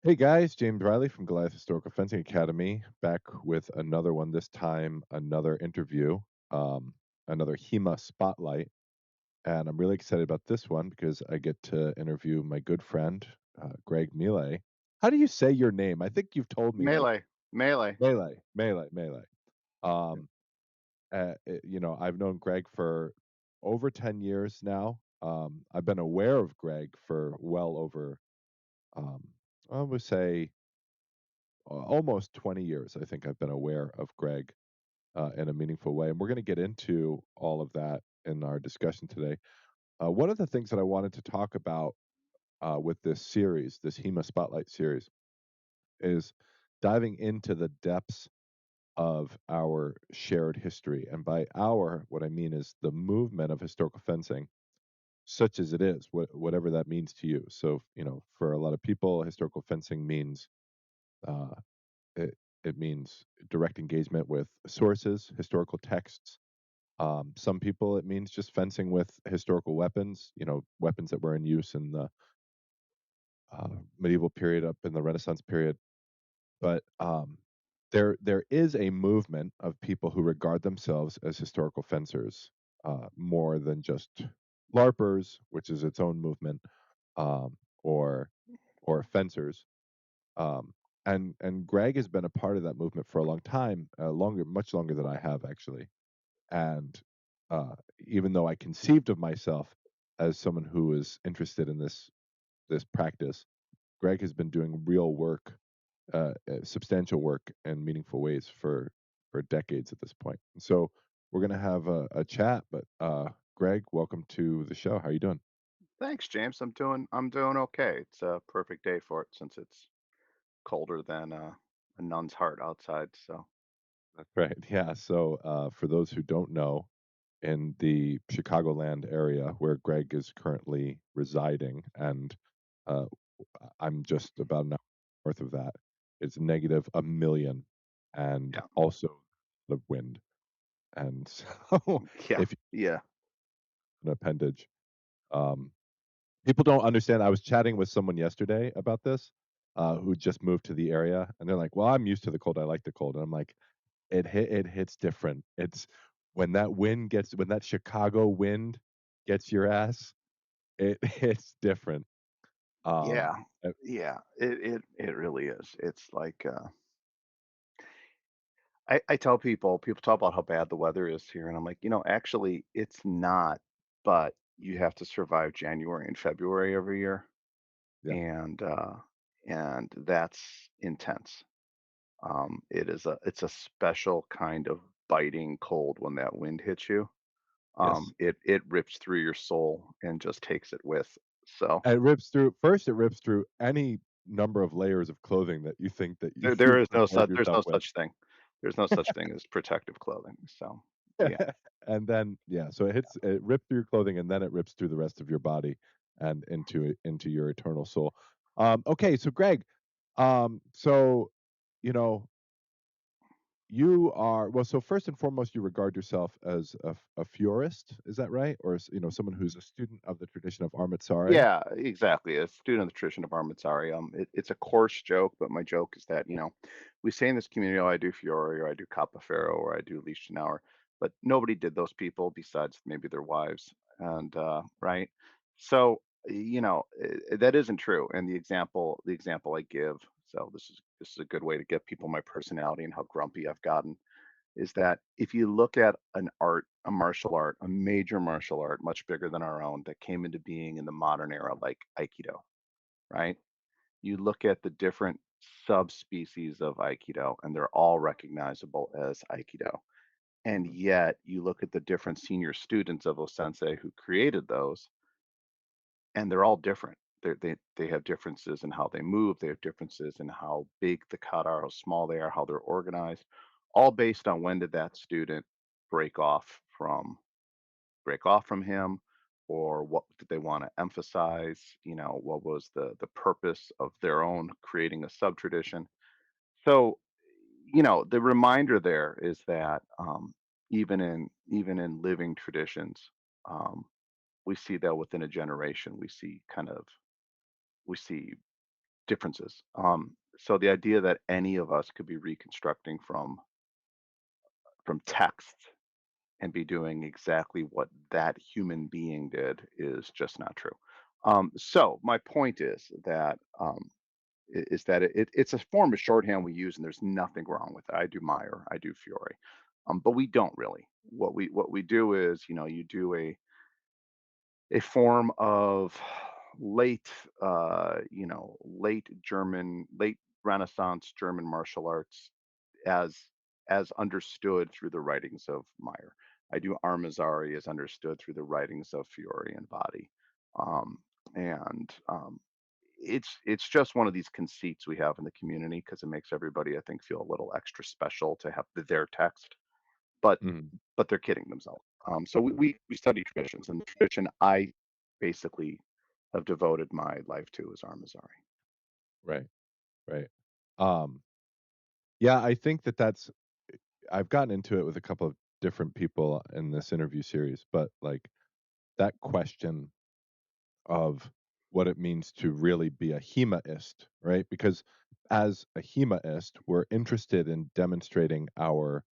Hey guys, James Riley from Goliath Historical Fencing Academy, back with another one. This time, another interview, um, another HEMA spotlight, and I'm really excited about this one because I get to interview my good friend, Greg Mele. How do you say your name? I think you've told me like Melee, melee. Mele. Um, I've known Greg for over 10 years now. I've been aware of Greg for well over, um, I would say almost 20 years, I think I've been aware of Greg in a meaningful way. And we're going to get into all of that in our discussion today. One of the things that I wanted to talk about with this series, this HEMA Spotlight series, is diving into the depths of our shared history. And by our, what I mean is the movement of historical fencing, such as it is, whatever that means to you. So, for a lot of people, historical fencing means uh, It it means direct engagement with sources, historical texts. Some people, it means just fencing with historical weapons, weapons that were in use in the medieval period up in the Renaissance period. But there is a movement of people who regard themselves as historical fencers, more than just LARPers, which is its own movement, um, or fencers. Um, and Greg has been a part of that movement for a long time, much longer than I have actually. And even though I conceived of myself as someone who is interested in this practice, Greg has been doing real work, substantial work, in meaningful ways for decades at this point. So we're gonna have a chat. But Greg, welcome to the show. How are you doing? Thanks, James. I'm doing okay. It's a perfect day for it since it's colder than a nun's heart outside. So That's right. Yeah. So for those who don't know, in the Chicagoland area where Greg is currently residing, and uh, I'm just about an hour north of that. It's negative a million, and yeah, also the wind. And so, yeah, if yeah, you have an appendage, um, people don't understand. I was chatting with someone yesterday about this, who just moved to the area, and they're like, "Well, I'm used to the cold. I like the cold." And I'm like, it hits different. It's when that Chicago wind gets your ass, it hits different. yeah, Uh, yeah. It really is. It's like I tell people talk about how bad the weather is here, and I'm like, actually, it's not. But you have to survive January and February every year, yeah, and and that's intense. It's a special kind of biting cold when that wind hits you. yes. It rips through your soul and just takes it with. So It rips through any number of layers of clothing that you think that you there you've is no prepared such there's yourself no with. such thing. There's no such thing as protective clothing. So yeah. And then, yeah, so it ripped through your clothing, and then it rips through the rest of your body and into your eternal soul. Okay, so Greg, so, you know, you are well, so first and foremost, you regard yourself as a furist, is that right? Or someone who's a student of the tradition of Armatsari? Yeah, exactly. A student of the tradition of Armatsari. It's a coarse joke, but my joke is that, we say in this community, oh, I do Fiore or I do Capoferro or I do Lichtenauer, but nobody did those people besides maybe their wives. And right. So, that isn't true. And the example I give, so this is a good way to get people my personality and how grumpy I've gotten is that if you look at a martial art, a major martial art, much bigger than our own, that came into being in the modern era, like Aikido, right? You look at the different subspecies of Aikido, and they're all recognizable as Aikido. And Mhm. yet, you look at the different senior students of Osensei who created those, and they're all different. They have differences in how they move. They have differences in how big the kata are, how small they are, how they're organized, all based on when did that student break off from him, or what did they want to emphasize? What was the purpose of their own creating a sub tradition? So, the reminder there is that even in living traditions, um, we see that within a generation, we see differences. So the idea that any of us could be reconstructing from text and be doing exactly what that human being did is just not true. So my point is that is that it's a form of shorthand we use, and there's nothing wrong with it. I do Meyer, I do Fiore, but we don't really. What we do is, you do a form of late, late German, late Renaissance German martial arts as as understood through the writings of Meyer. I do Armazzari as understood through the writings of Fiore and Body. Um, and it's just one of these conceits we have in the community because it makes everybody, I think, feel a little extra special to have their text, but Mhm. they're kidding themselves. So we study traditions, and the tradition I basically have devoted my life to is Armazzari. Right, right. Um, yeah, I think that that's I've gotten into it with a couple of different people in this interview series, but, like, that question of what it means to really be a HEMAist, right? Because as a HEMAist, we're interested in demonstrating our,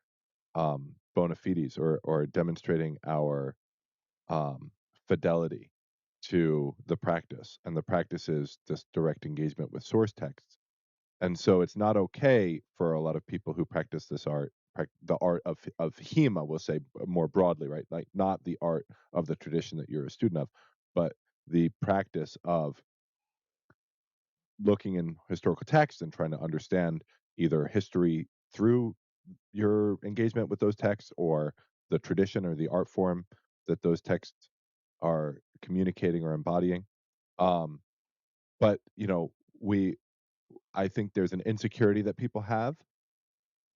bona fides or demonstrating our, um, fidelity to the practice, and the practice is this direct engagement with source texts. And so it's not okay for a lot of people who practice this art, the art of HEMA, we'll say more broadly, right? Like not the art of the tradition that you're a student of, but the practice of looking in historical texts and trying to understand either history through your engagement with those texts or the tradition or the art form that those texts are communicating or embodying. Um, but we I think there's an insecurity that people have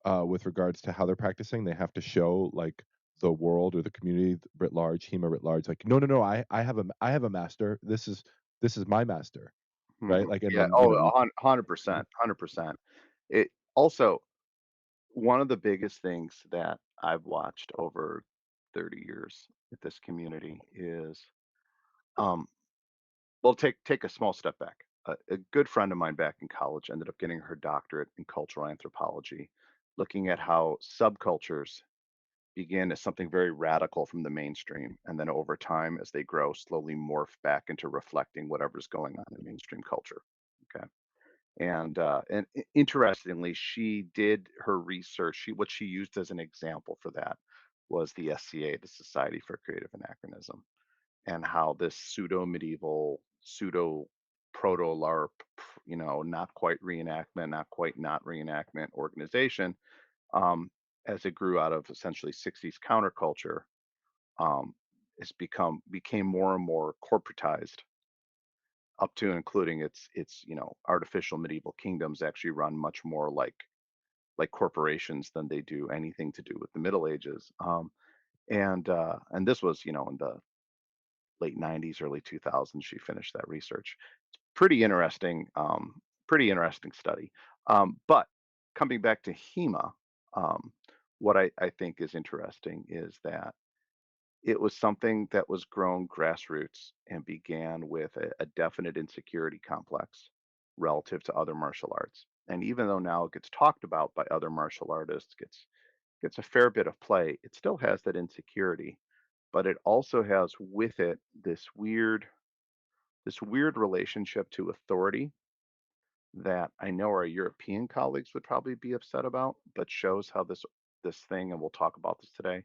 with regards to how they're practicing. They have to show like the world or the community writ large, HEMA writ large, like, no, no, no, I have a master. This is my master, right? Mhm. Like, and Yeah, then oh, you. 100%, 100%. It also one of the biggest things that I've watched over 30 years with this community is, um well, take a small step back. A good friend of mine back in college ended up getting her doctorate in cultural anthropology, looking at how subcultures begin as something very radical from the mainstream, and then over time, as they grow, slowly morph back into reflecting whatever's going on in mainstream culture. Okay. And interestingly, she did her research. What she used as an example for that was the SCA, the Society for Creative Anachronism, and how this pseudo medieval, pseudo proto LARP, not quite reenactment, not quite not reenactment organization, um, as it grew out of essentially 60s counterculture, um, became more and more corporatized up to and including its artificial medieval kingdoms actually run much more like corporations than they do anything to do with the Middle Ages. And this was in the late 90s, early 2000s. She finished that research. Pretty interesting, pretty interesting study. But coming back to HEMA, um, what I think is interesting is that it was something that was grown grassroots and began with a definite insecurity complex relative to other martial arts. And even though now it gets talked about by other martial artists, gets a fair bit of play, it still has that insecurity, but it also has with it this weird relationship to authority that I know our European colleagues would probably be upset about, but shows how this thing, and we'll talk about this today,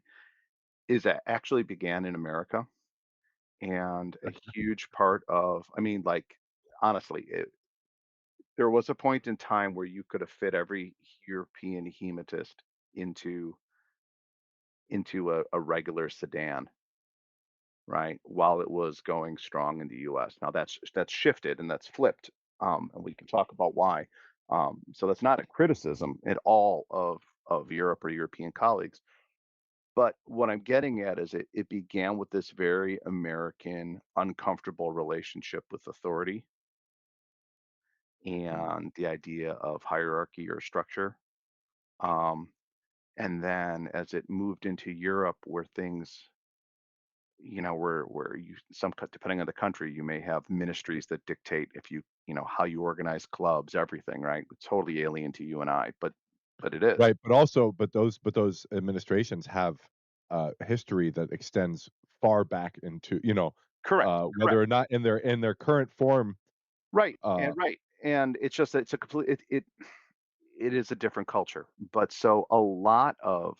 actually began in America. And a huge part of, I mean, like, honestly, there was a point in time where you could have fit every European hematist into a regular sedan, right? While it was going strong in the US. Now that's shifted and that's flipped, and we can talk about why. So that's not a criticism at all of Europe or European colleagues. But what I'm getting at is it began with this very American, uncomfortable relationship with authority Mhm. and the idea of hierarchy or structure. Um, and then as it moved into Europe, where things where depending on the country, you may have ministries that dictate if how you organize clubs, everything, right? It's totally alien to you and I, but it is. Right, but also but those administrations have, history that extends far back into, Correct, whether correct. or not in their current form, Right, uh and it's just that it's a complete it is a different culture. But so a lot of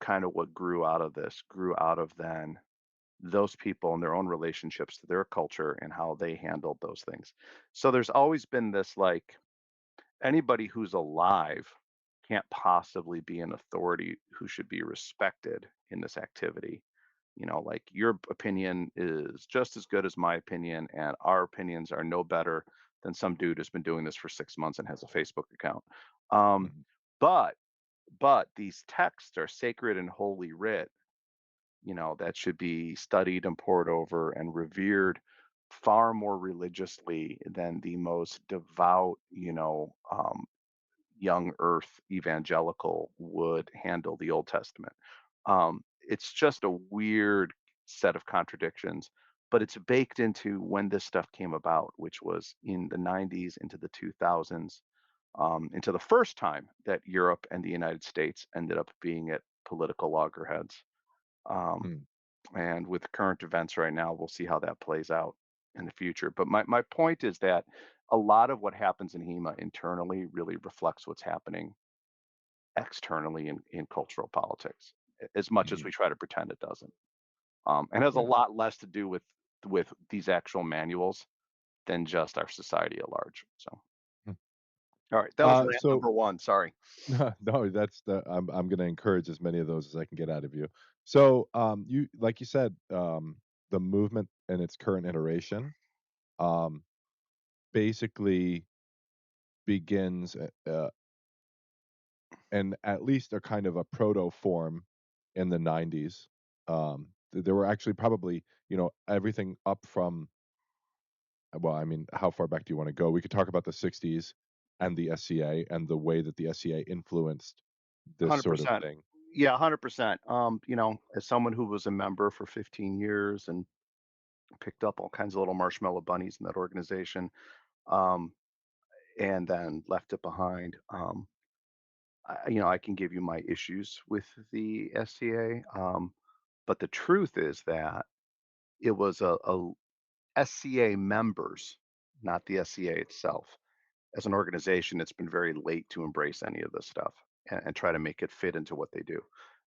kind of what grew out of then those people and their own relationships to their culture and how they handled those things. So there's always been this like anybody who's alive can't possibly be an authority who should be respected in this activity. Like your opinion is just as good as my opinion, and our opinions are no better than some dude who's been doing this for 6 months and has a Facebook account. Um, Mhm, but these texts are sacred and holy writ, that should be studied and pored over and revered far more religiously than the most devout, young earth evangelical would handle the Old Testament. It's just a weird set of contradictions, but it's baked into when this stuff came about, which was in the 90s into the 2000s, into the first time that Europe and the United States ended up being at political loggerheads. Um, mm, and with current events right now, we'll see how that plays out in the future. But my point is that a lot of what happens in HEMA internally really reflects what's happening externally in cultural politics, as much as mhm, we try to pretend it doesn't. And has a yeah, lot less to do with these actual manuals than just our society at large. So, mm. all right, that was rant So number one. Sorry. no, I'm gonna encourage as many of those as I can get out of you. So, you like you said, the movement in its current iteration, um, basically begins, in at least a kind of a proto form in the '90s. There were actually probably, everything up from, well, I mean, how far back do you wanna go? We could talk about the '60s and the SCA and the way that the SCA influenced this sort of 100%. thing. Yeah, 100%. As someone who was a member for 15 years and picked up all kinds of little marshmallow bunnies in that organization, um, and then left it behind. I can give you my issues with the SCA, but the truth is that it was a SCA members, not the SCA itself. As an organization, it's been very late to embrace any of this stuff and try to make it fit into what they do.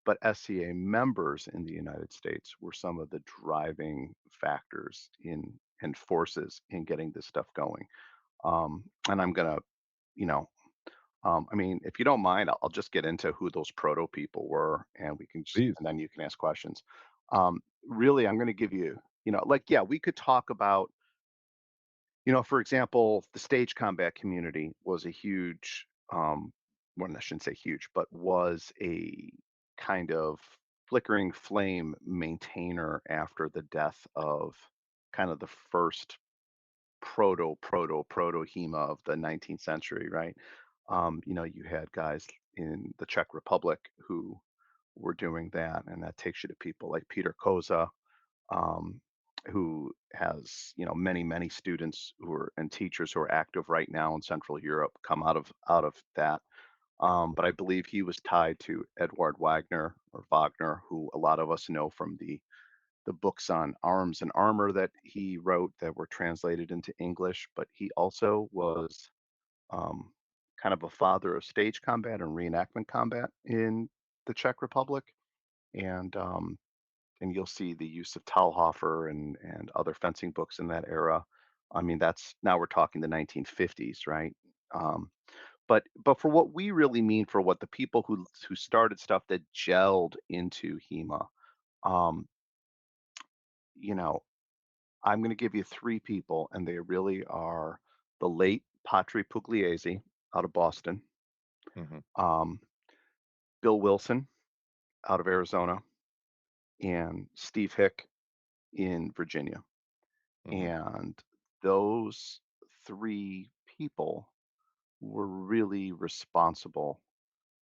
But SCA members in the United States were some of the driving factors in and forces in getting this stuff going. And I'm gonna, you know, I mean, if you don't mind, I'll just get into who those proto people were, and Please. and then you can ask questions. Really, I'm going to give you, like, yeah, we could talk about, for example, the stage combat community was a huge, well, I shouldn't say huge, but was a kind of flickering flame maintainer after the death of kind of the first proto HEMA of the 19th century, right? You had guys in the Czech Republic who were doing that, and that takes you to people like Peter Koza, um, who has many students who are and teachers who are active right now in Central Europe come out of that. But I believe he was tied to Eduard Wagner or Wagner, who a lot of us know from the books on arms and armor that he wrote that were translated into English. But he also was um, kind of a father of stage combat and reenactment combat in the Czech Republic, and you'll see the use of Talhofer and other fencing books in that era. I mean, that's now we're talking the 1950s, right? Um, but for what we really mean, for what the people who started stuff that gelled into HEMA, um, you know, I'm going to give you three people, and they really are the late Patri Pugliese out of Boston, Mhm, um, Bill Wilson out of Arizona, and Steve Hick in Virginia. mhm, And those three people were really responsible,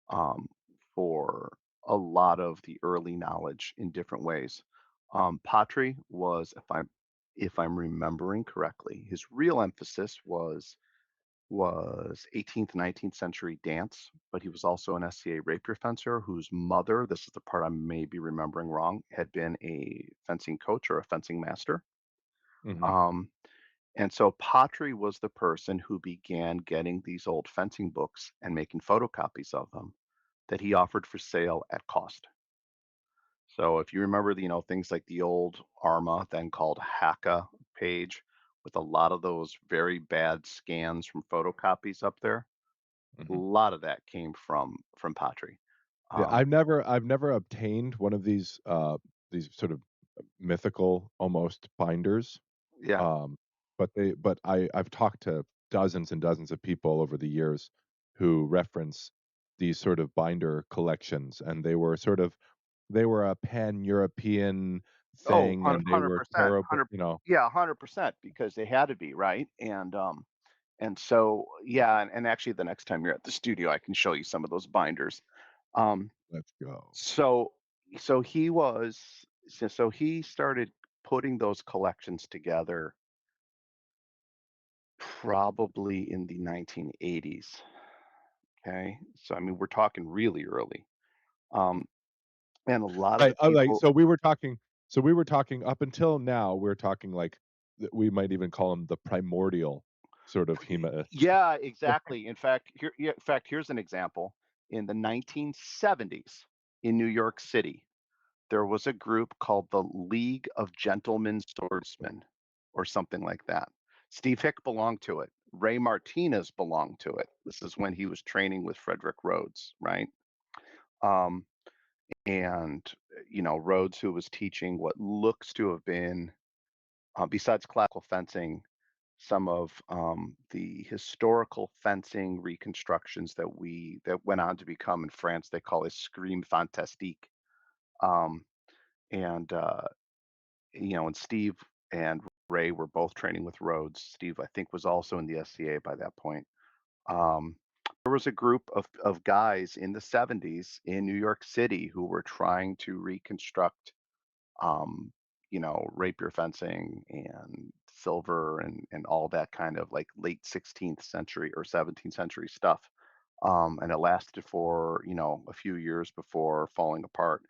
um, for a lot of the early knowledge in different ways. Pottery was, if I'm remembering correctly, his real emphasis was 18th, 19th century dance, but he was also an SCA rapier fencer whose mother, this is the part I may be remembering wrong, had been a fencing coach or a fencing master. Mhm. Um, and so Pottery was the person who began getting these old fencing books and making photocopies of them that he offered for sale at cost. So if you remember, things like the old Arma, then called Haka page, with a lot of those very bad scans from photocopies up there, a Mhm. lot of that came from Patry. Yeah, Um, I've never obtained one of these sort of mythical almost binders, yeah. um, but I've talked to dozens and dozens of people over the years who reference these sort of binder collections, and they were a pan-European Oh, thing, and they were 100%, terrible, 100, yeah, 100% because they had to be, right? And so, yeah, and actually the next time you're at the studio, I can show you some of those binders. Um, let's go. so so he was so he started putting those collections together probably in the 1980s. Okay. So I mean we're talking really early. Um, and a lot of Right, the like, people, so we were talking up until now, we're talking, like, we might even call them the primordial sort of HEMAists. yeah, exactly. In fact, here's an example. In the 1970s in New York City, there was a group called the League of Gentlemen Swordsmen or something like that. Steve Hick belonged to it. Ray Martinez belonged to it. This is when he was training with Frederick Rhodes, right? Um, and Rhodes, who was teaching what looks to have been, besides classical fencing, some of the historical fencing reconstructions that went on to become in France, they call it scream fantastique. Um, and and Steve and Ray were both training with Rhodes. Steve, I think, was also in the SCA by that point. Um, there was a group of guys in the 70s in New York City who were trying to reconstruct, um, rapier fencing and silver and all that kind of like late 16th century or 17th century stuff. And it lasted for, a few years before falling apart.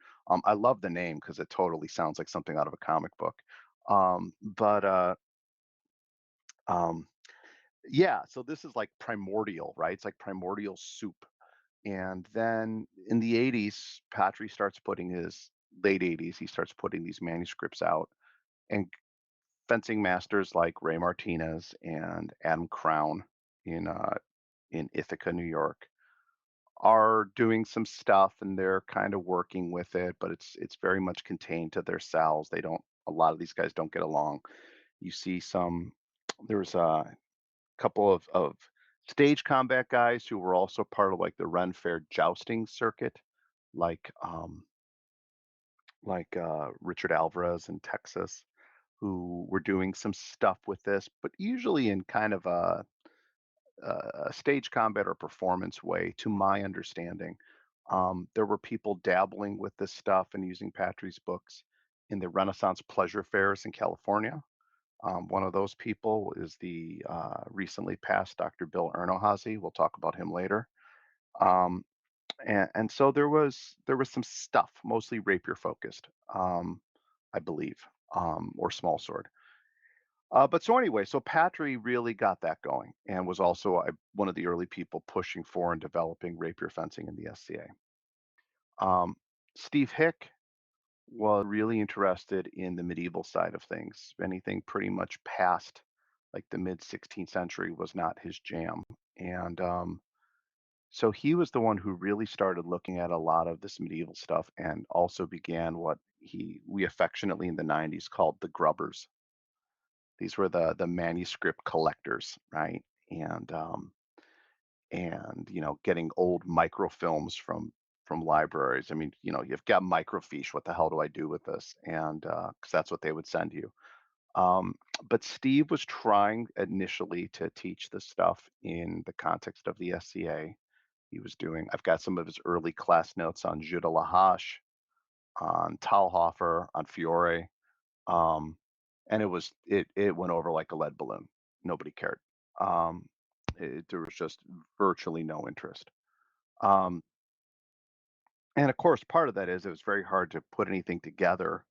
I love the name because it totally sounds like something out of a comic book. But um, yeah, so this is like primordial, right? It's like primordial soup. And then in the 80s, Patry starts putting his late 80s, he starts putting these manuscripts out. And fencing masters like Ray Martinez and Adam Crown in in Ithaca, New York, are doing some stuff and they're kind of working with it, but it's very much contained to their cells. They don't A lot of these guys don't get along. You see some There's a couple of stage combat guys who were also part of like the Ren Fair jousting circuit, like Richard Alvarez in Texas, who were doing some stuff with this, but usually in kind of a stage combat or performance way, to my understanding. There were people dabbling with this stuff and using Patry's books in the Renaissance pleasure fairs in California. One of those people is the recently passed Dr. Bill Ernohazy. We'll talk about him later. Um, and so there was some stuff, mostly rapier focused, I believe, or small sword. But so anyway, so Patry really got that going and was also one of the early people pushing for and developing rapier fencing in the SCA. Um, Steve Hick was really interested in the medieval side of things. Anything pretty much past like the mid 16th century was not his jam. And so he was the one who really started looking at a lot of this medieval stuff and also began what we affectionately in the 90s called the grubbers. These were the manuscript collectors, right? And getting old microfilms from libraries. I mean, you've got microfiche. What the hell do I do with this? And because that's what they would send you. But Steve was trying initially to teach this stuff in the context of the SCA. I've got some of his early class notes on Jeu de la Hache, on Talhofer, on Fiore, um, and it went over like a lead balloon. Nobody cared. Um, there was just virtually no interest. Um, and of course, part of that is it was very hard to put anything together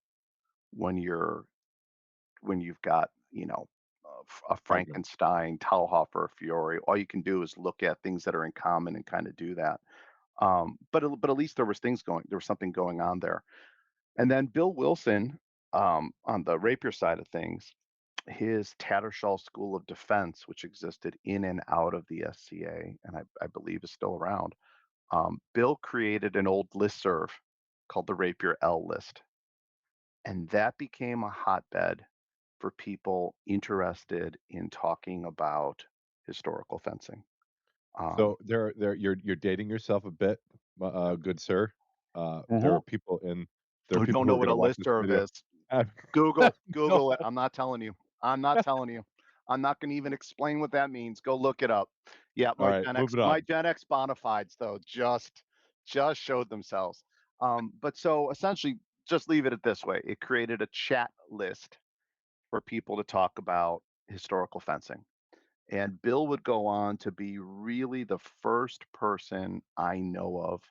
when you've got a Okay. Frankenstein, Talhofer, Fiore. All you can do is look at things that are in common and kind of do that. But at least there was something going on there. And then Bill Wilson, on the rapier side of things, his Tattershall School of Defense, which existed in and out of the SCA, and I believe is still around. Bill created an old listserv called the Rapier L list, and that became a hotbed for people interested in talking about historical fencing. Um, So you're dating yourself a bit, good sir. There are Mhm. people in there are Who people don't who know are what a gonna watch this listserv video. is? Google, No. Google it. I'm not telling you. I'm not telling you. I'm not going to even explain what that means. Go look it up. Yeah, Alright, moving on. My Gen X bona fides though just showed themselves. But so essentially, just leave it at this way. It created a chat list for people to talk about historical fencing. And Bill would go on to be really the first person I know of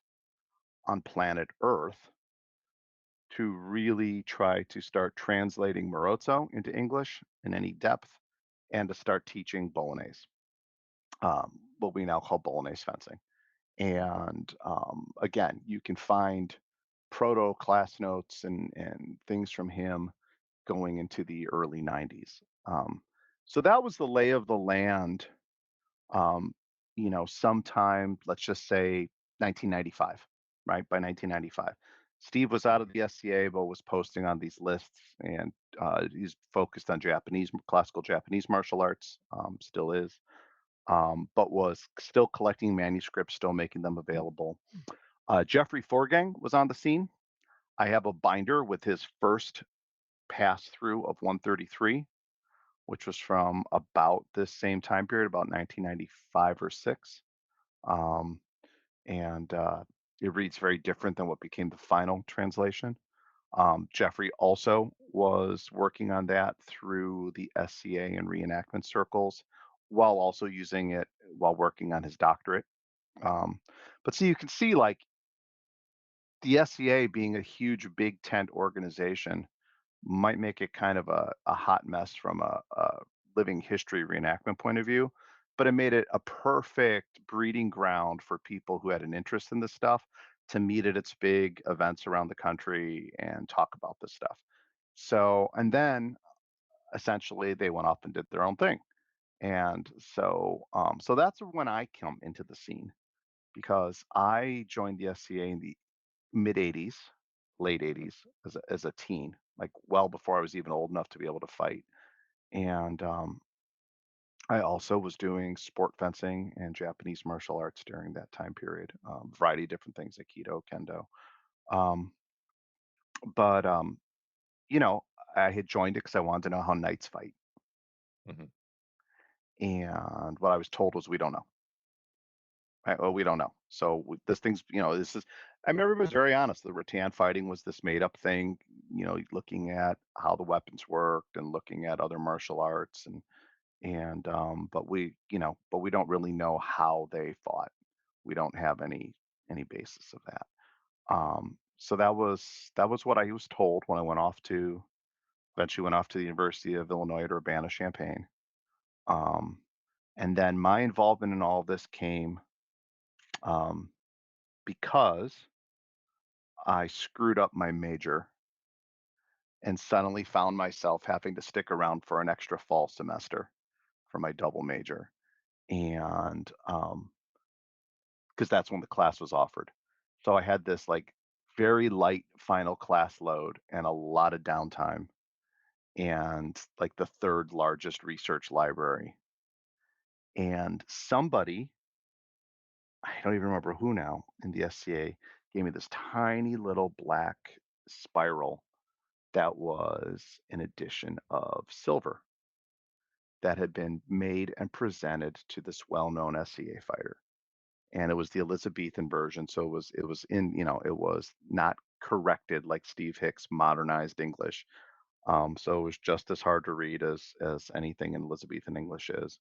on planet Earth to really try to start translating Marozzo into English in any depth and to start teaching Bolognese, what we now call Bolognese fencing. And again, you can find proto class notes and things from him going into the early 90s. So that was the lay of the land, um, sometime, let's just say 1995, right? By 1995. Steve was out of Mhm. the SCA, but was posting on these lists, and he's focused on classical Japanese martial arts, still is, but was still collecting manuscripts, still making them available. Jeffrey Forgang was on the scene. I have a binder with his first pass through of 133, which was from about this same time period, about 1995 or six. Um, and it reads very different than what became the final translation. Jeffrey also was working on that through the SCA and reenactment circles, while also using it while working on his doctorate. Um, but so you can see, like, the SCA being a huge big tent organization might make it kind of a hot mess from a living history reenactment point of view, but it made it a perfect breeding ground for people who had an interest in this stuff to meet at its big events around the country and talk about this stuff. So, and then essentially they went off and did their own thing. And so that's when I come into the scene because I joined the SCA in the mid 80s, late 80s as a teen, like well before I was even old enough to be able to fight. And I also was doing sport fencing and Japanese martial arts during that time period, variety of different things, Aikido, Kendo. Um, but you know, I had joined it because I wanted to know how knights fight, Mhm. and what I was told was we don't know. Right? Well, we don't know. So this thing's, this is. I remember it was very honest. The rattan fighting was this made up thing. Looking at how the weapons worked and looking at other martial arts but we don't really know how they fought. We don't have any basis of that. So that was what I was told when I eventually went off to the University of Illinois at Urbana-Champaign. Um, and then my involvement in all of this came um, because I screwed up my major and suddenly found myself having to stick around for an extra fall semester for my double major. And because that's when the class was offered. So I had this like very light final class load and a lot of downtime and like the third largest research library. And somebody, I don't even remember who now in the SCA, gave me this tiny little black spiral that was an edition of Silver that had been made and presented to this well-known SCA fighter. and it was the Elizabethan version, so it was in, it was not corrected like Steve Hicks modernized English. So it was just as hard to read as anything in Elizabethan English is.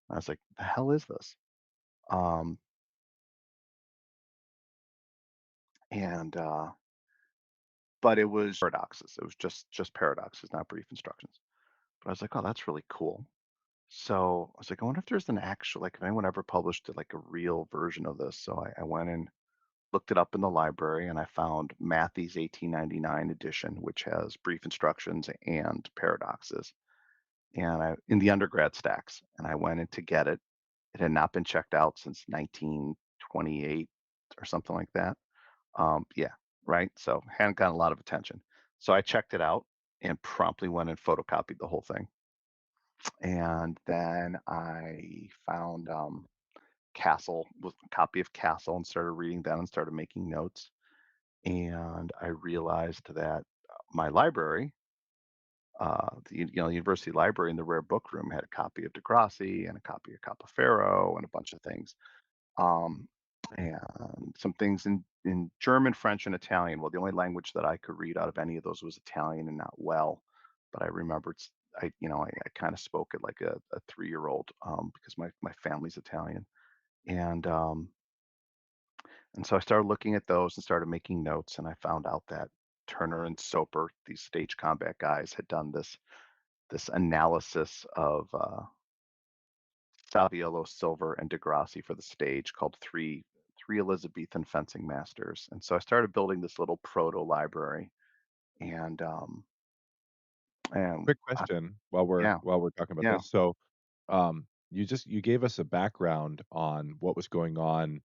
I was like, "The hell is this?" Um, and but it was paradoxes. It was just paradoxes, not brief instructions. But I was like, "Oh, that's really cool." So I was like, "I wonder if there's an actual like if anyone ever published like a real version of this." So I went and looked it up in the library and I found Matthey's 1899 edition, which has brief instructions and paradoxes. And I in the undergrad stacks, and I went in to get it. It had not been checked out since 1928 or something like that. Yeah, right? So hadn't gotten a lot of attention. So I checked it out and promptly went and photocopied the whole thing. And then I found Castle, with a copy of Castle, and started reading that and started making notes. And I realized that my library, the university library in the rare book room had a copy of Degrassi and a copy of Capoferro and a bunch of things, um, and some things in German, French, and Italian. Well, the only language that I could read out of any of those was Italian, and not well, but I remembered I kind of spoke it like a 3-year-old, because my family's Italian, and so I started looking at those and started making notes, and I found out that Turner and Soper, these stage combat guys, had done this analysis of Saviolo, Silver, and Degrassi for the stage called Three Elizabethan Fencing Masters. And so I started building this little proto library, and Quick I, question while we're yeah, while we're talking about yeah, this. So, you gave us a background on what was going on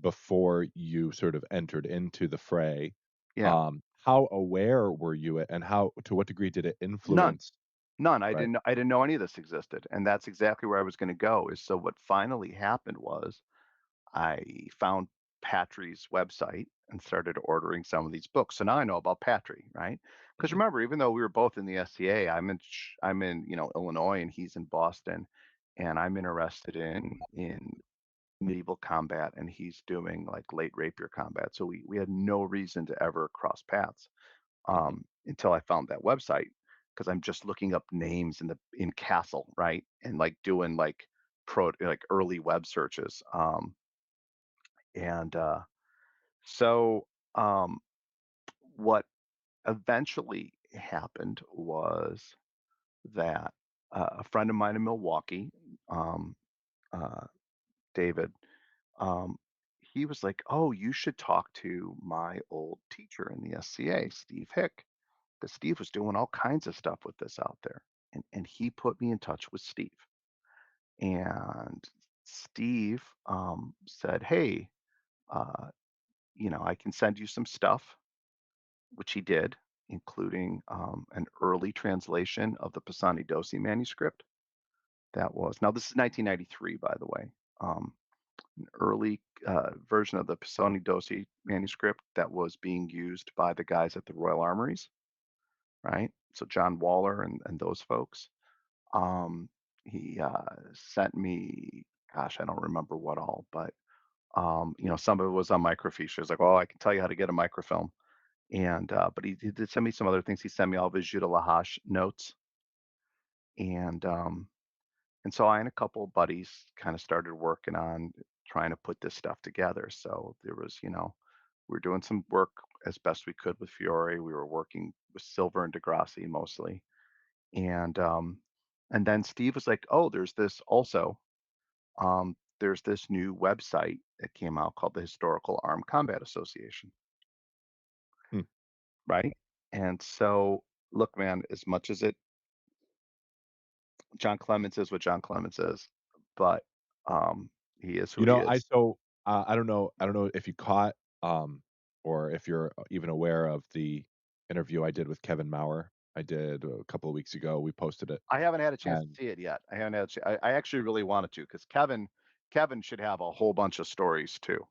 before you sort of entered into the fray. yeah. How aware were you and how to what degree did it None, influence none. right? I didn't know any of this existed, and that's exactly where I was going to go. Is so what finally happened was I found Patry's website and started ordering some of these books. So now I know about Patry, right? Because Mhm, remember, even though we were both in the SCA, I'm in Illinois and he's in Boston, and I'm interested in medieval combat, and he's doing like late rapier combat. So we had no reason to ever cross paths, mhm, until I found that website, because I'm just looking up names in Castle, right, and like doing like early web searches. And so, um, what eventually happened was that a friend of mine in Milwaukee, um, uh, David, um, he was like, "Oh, you should talk to my old teacher in the SCA, Steve Hick, because Steve was doing all kinds of stuff with this out there." And he put me in touch with Steve. And Steve said, "Hey, uh, I can send you some stuff," which he did, including an early translation of the Pisani Dossi manuscript. That was now this is 1993, by the way. An early version of the Pisani Dossi manuscript that was being used by the guys at the Royal Armories, right? So John Waller and those folks. Um, he sent me, gosh, I don't remember what all, but some of it was on microfiche. It was like, "Oh, I can tell you how to get a microfilm." And but he did send me some other things. He sent me all of his Jus de la Hache notes, and so I and a couple of buddies kind of started working on trying to put this stuff together. So there was, we were doing some work as best we could with Fiore. We were working with Silver and Degrassi mostly, and then Steve was like, "Oh, there's this also. There's this new website that came out called the Historical Armed Combat Association." hmm. Right? And so, look, man, as much as it John Clements is what John Clements is, but, he is who You he know, is. I don't know if you caught, or if you're even aware of the interview I did with Kevin Maurer. I did a couple of weeks ago. We posted it, I haven't had a chance to and see it yet. I haven't had a I actually really wanted to, because Kevin should have a whole bunch of stories too.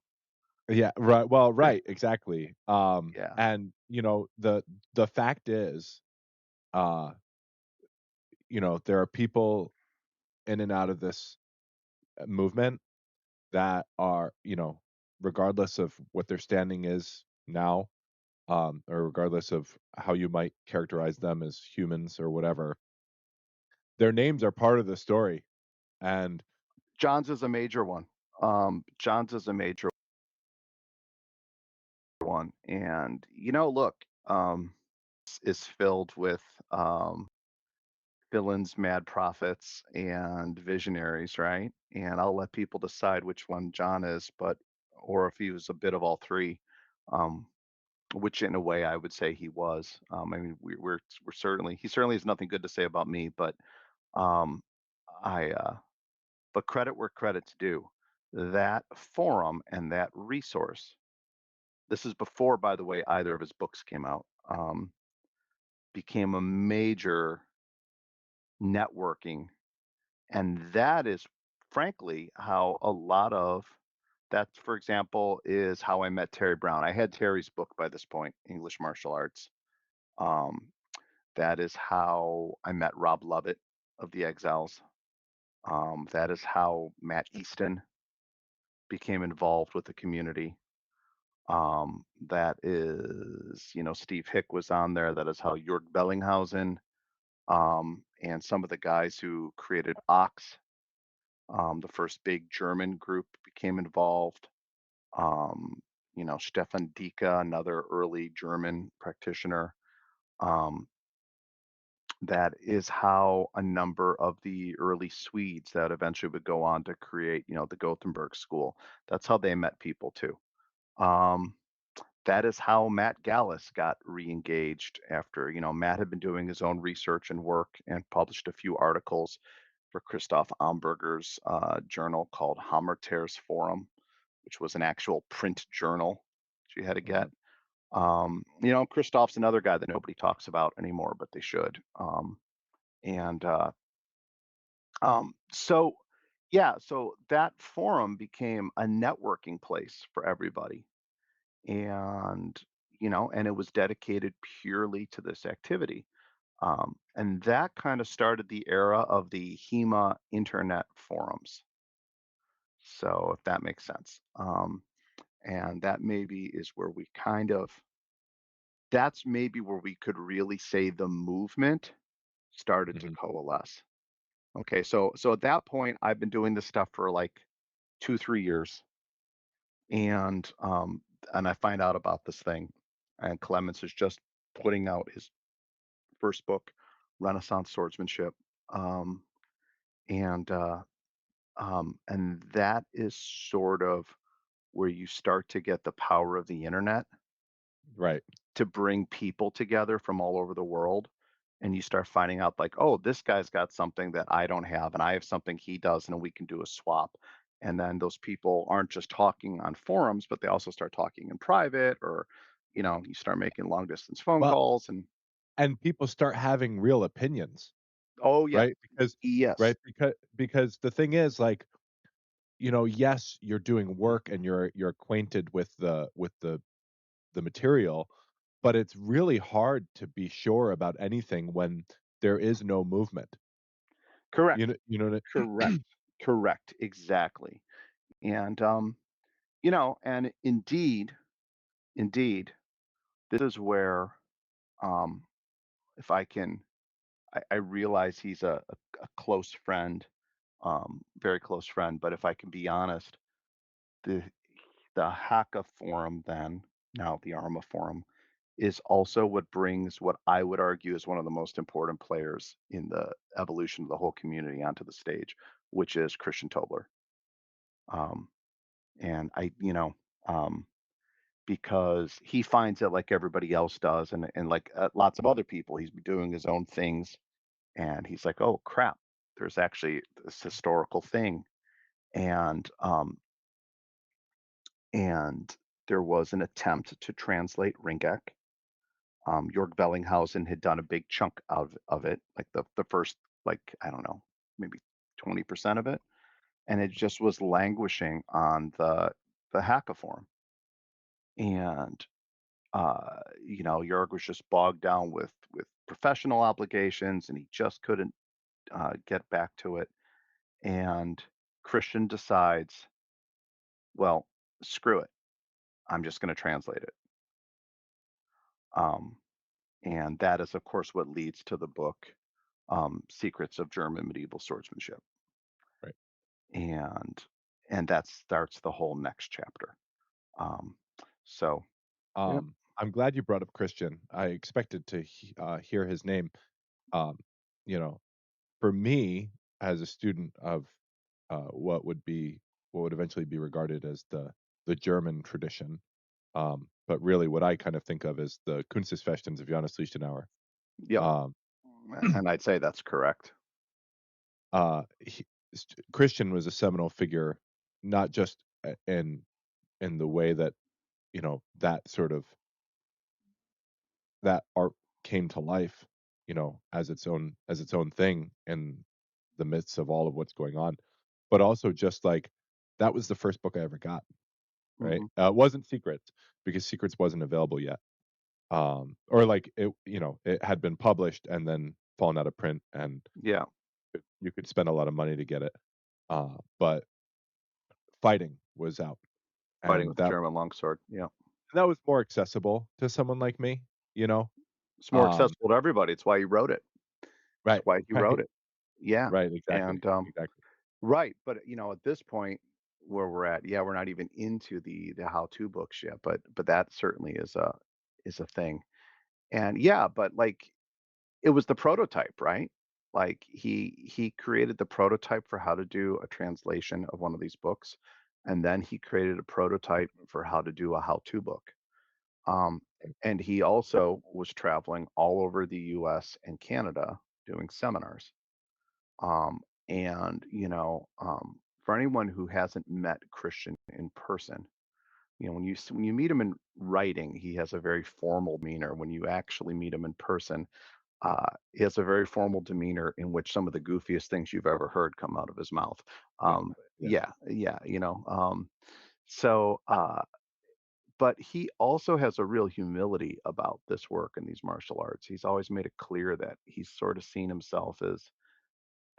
yeah, right. Well, right, exactly. Yeah. And the fact is, uh, there are people in and out of this movement, that are, regardless of what their standing is now, or regardless of how you might characterize them as humans or whatever, their names are part of the story. And John's is a major one. John's is a major one, and, look, is filled with, villains, mad prophets, and visionaries, right? And I'll let people decide which one John is, but or if he was a bit of all 3, um, which in a way I would say he was. I mean, we're certainly he certainly has nothing good to say about me, um, I, but credit where credit's due. That forum and that resource, this is before, by the way, either of his books came out, became a major networking. And that is frankly how a lot of that, for example, is how I met Terry Brown. I had Terry's book by this point, English Martial Arts. Um, that is how I met Rob Lovett of the Exiles. That is how Matt Easton became involved with the community. That is, Steve Hick was on there. That is how Jörg Bellinghausen, and some of the guys who created Ox, the first big German group, became involved. Um, Stefan Dika, another early German practitioner. Um, that is how a number of the early Swedes that eventually would go on to create, the Gothenburg School. That's how they met people too. Um, that is how Matt Gallus got re-engaged after, Matt had been doing his own research and work and published a few articles for Christoph Amberger's journal called Hammerter's Forum, which was an actual print journal that you had to get. mhm, Christoph's another guy that nobody talks about anymore, but they should. And so, yeah, so that forum became a networking place for everybody. And, and it was dedicated purely to this activity. And that kind of started the era of the HEMA internet forums. So if that makes sense. And that maybe is where we that's maybe where we could really say the movement started to mhm, coalesce. Okay, so at that point, I've been doing this stuff for like 2, 3 years, and I find out about this thing, and Clemens is just putting out his first book, Renaissance Swordsmanship, um, and and that is sort of where you start to get the power of the internet right. to bring people together from all over the world. And you start finding out, like, oh, this guy's got something that I don't have, and I have something he does, and we can do a swap. And then those people aren't just talking on forums, but they also start talking in private, or, you start making long distance phone Well, calls. And and people start having real opinions, oh, yeah, right? Because yes, right, because the thing is, like, yes, you're doing work and you're acquainted with the material, but it's really hard to be sure about anything when there is no movement. correct, You know what correct, correct, exactly. And, and indeed, this is where, um, if I can I realize he's a close friend, very close friend. But if I can be honest, the the Haka Forum, then now the Arma Forum, is also what brings what I would argue is one of the most important players in the evolution of the whole community onto the stage, which is Christian Tobler. Um, and um, because he finds it like everybody else does, and like lots of other people, he's doing his own things. And he's like, "Oh crap, there's actually this historical thing." And and there was an attempt to translate Ringek. Jörg Bellinghausen had done a big chunk of it, like the first, like, I don't know, maybe 20% of it, and it just was languishing on the Hackaform. And Jörg was just bogged down with professional obligations, and he just couldn't get back to it. And Christian decides Well, screw it. I'm just going to translate it. Um, and that is, of course, what leads to the book Secrets of German Medieval Swordsmanship. Right. And that starts the whole next chapter. Um, so, yep. I'm glad you brought up Christian. I expected to hear his name. Um, you know, for me, as a student of what would be what would eventually be regarded as the German tradition, but really what I kind of think of as the Kunstfestens of Johannes Liechtenauer. Yep. Um, And I'd say that's correct. Christian was a seminal figure, not just in the way that that sort of that art came to life, as its own thing in the midst of all of what's going on, but also just like that was the first book I ever got, right? Hmm. It wasn't Secrets because Secrets wasn't available yet, or like it had been published and then fallen out of print, and Yeah. you could spend a lot of money to get it. But Fighting was out, Fighting and with the German longsword. Yeah. that was more accessible to someone like me, you know. It's more Um, accessible to everybody. It's why he wrote it. It's right, why he wrote right, it. Yeah. right, exactly, And exactly. right, but, at this point where we're at, yeah, we're not even into the how-to books yet, but that certainly is a thing. And yeah, but, like, it was the prototype, right? Like, he created the prototype for how to do a translation of one of these books, and then he created a prototype for how to do a how-to book. Um, and he also was traveling all over the US and Canada doing seminars. Um, and for anyone who hasn't met Christian in person, when you meet him in writing, he has a very formal demeanor. When you actually meet him in person, he has a very formal demeanor in which some of the goofiest things you've ever heard come out of his mouth. Yeah, yeah. Yeah, yeah, so, but he also has a real humility about this work and these martial arts. He's always made it clear that he's sort of seen himself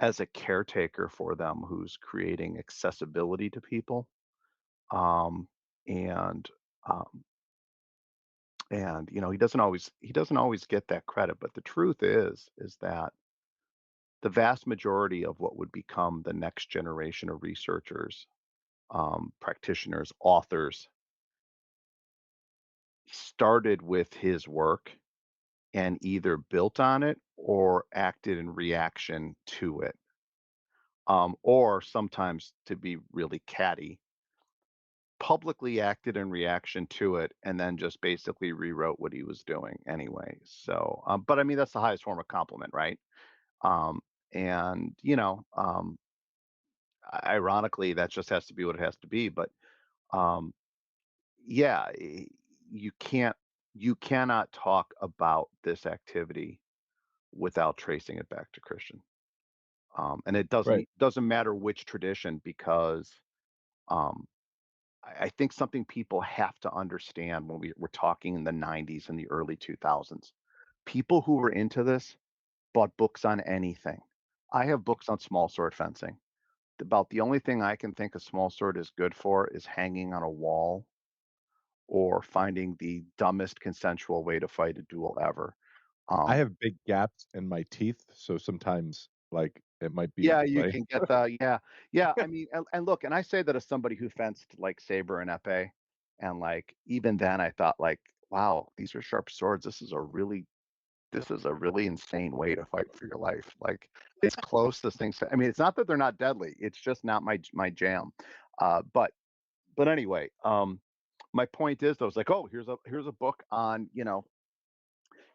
as a caretaker for them who's creating accessibility to people. Um, and um, he doesn't always get that credit, but the truth is that the vast majority of what would become the next generation of researchers, practitioners, authors started with his work and either built on it or acted in reaction to it. Or sometimes, to be really catty, publicly acted in reaction to it and then just basically rewrote what he was doing anyway. So, but I mean, that's the highest form of compliment, right? Um, and, ironically, that just has to be what it has to be. But um, yeah, you you cannot talk about this activity without tracing it back to Christian. And it Right. doesn't matter which tradition, because um, I think something people have to understand when we're talking in the 90s and the early 2000s. People who were into this bought books on anything. I have books on small sword fencing. About the only thing I can think a small sword is good for is hanging on a wall or finding the dumbest consensual way to fight a duel ever. I Um, have big gaps in my teeth, so sometimes, like, it might be, yeah, you like can get the yeah, yeah. I mean, and look, and I say that as somebody who fenced like saber and epee, and like even then I thought like, wow, these are sharp swords. This is a really insane way to fight for your life. Like it's close. This thing's. I mean, it's not that they're not deadly. It's just not my jam. But anyway, my point is though, it's like, oh, here's a book on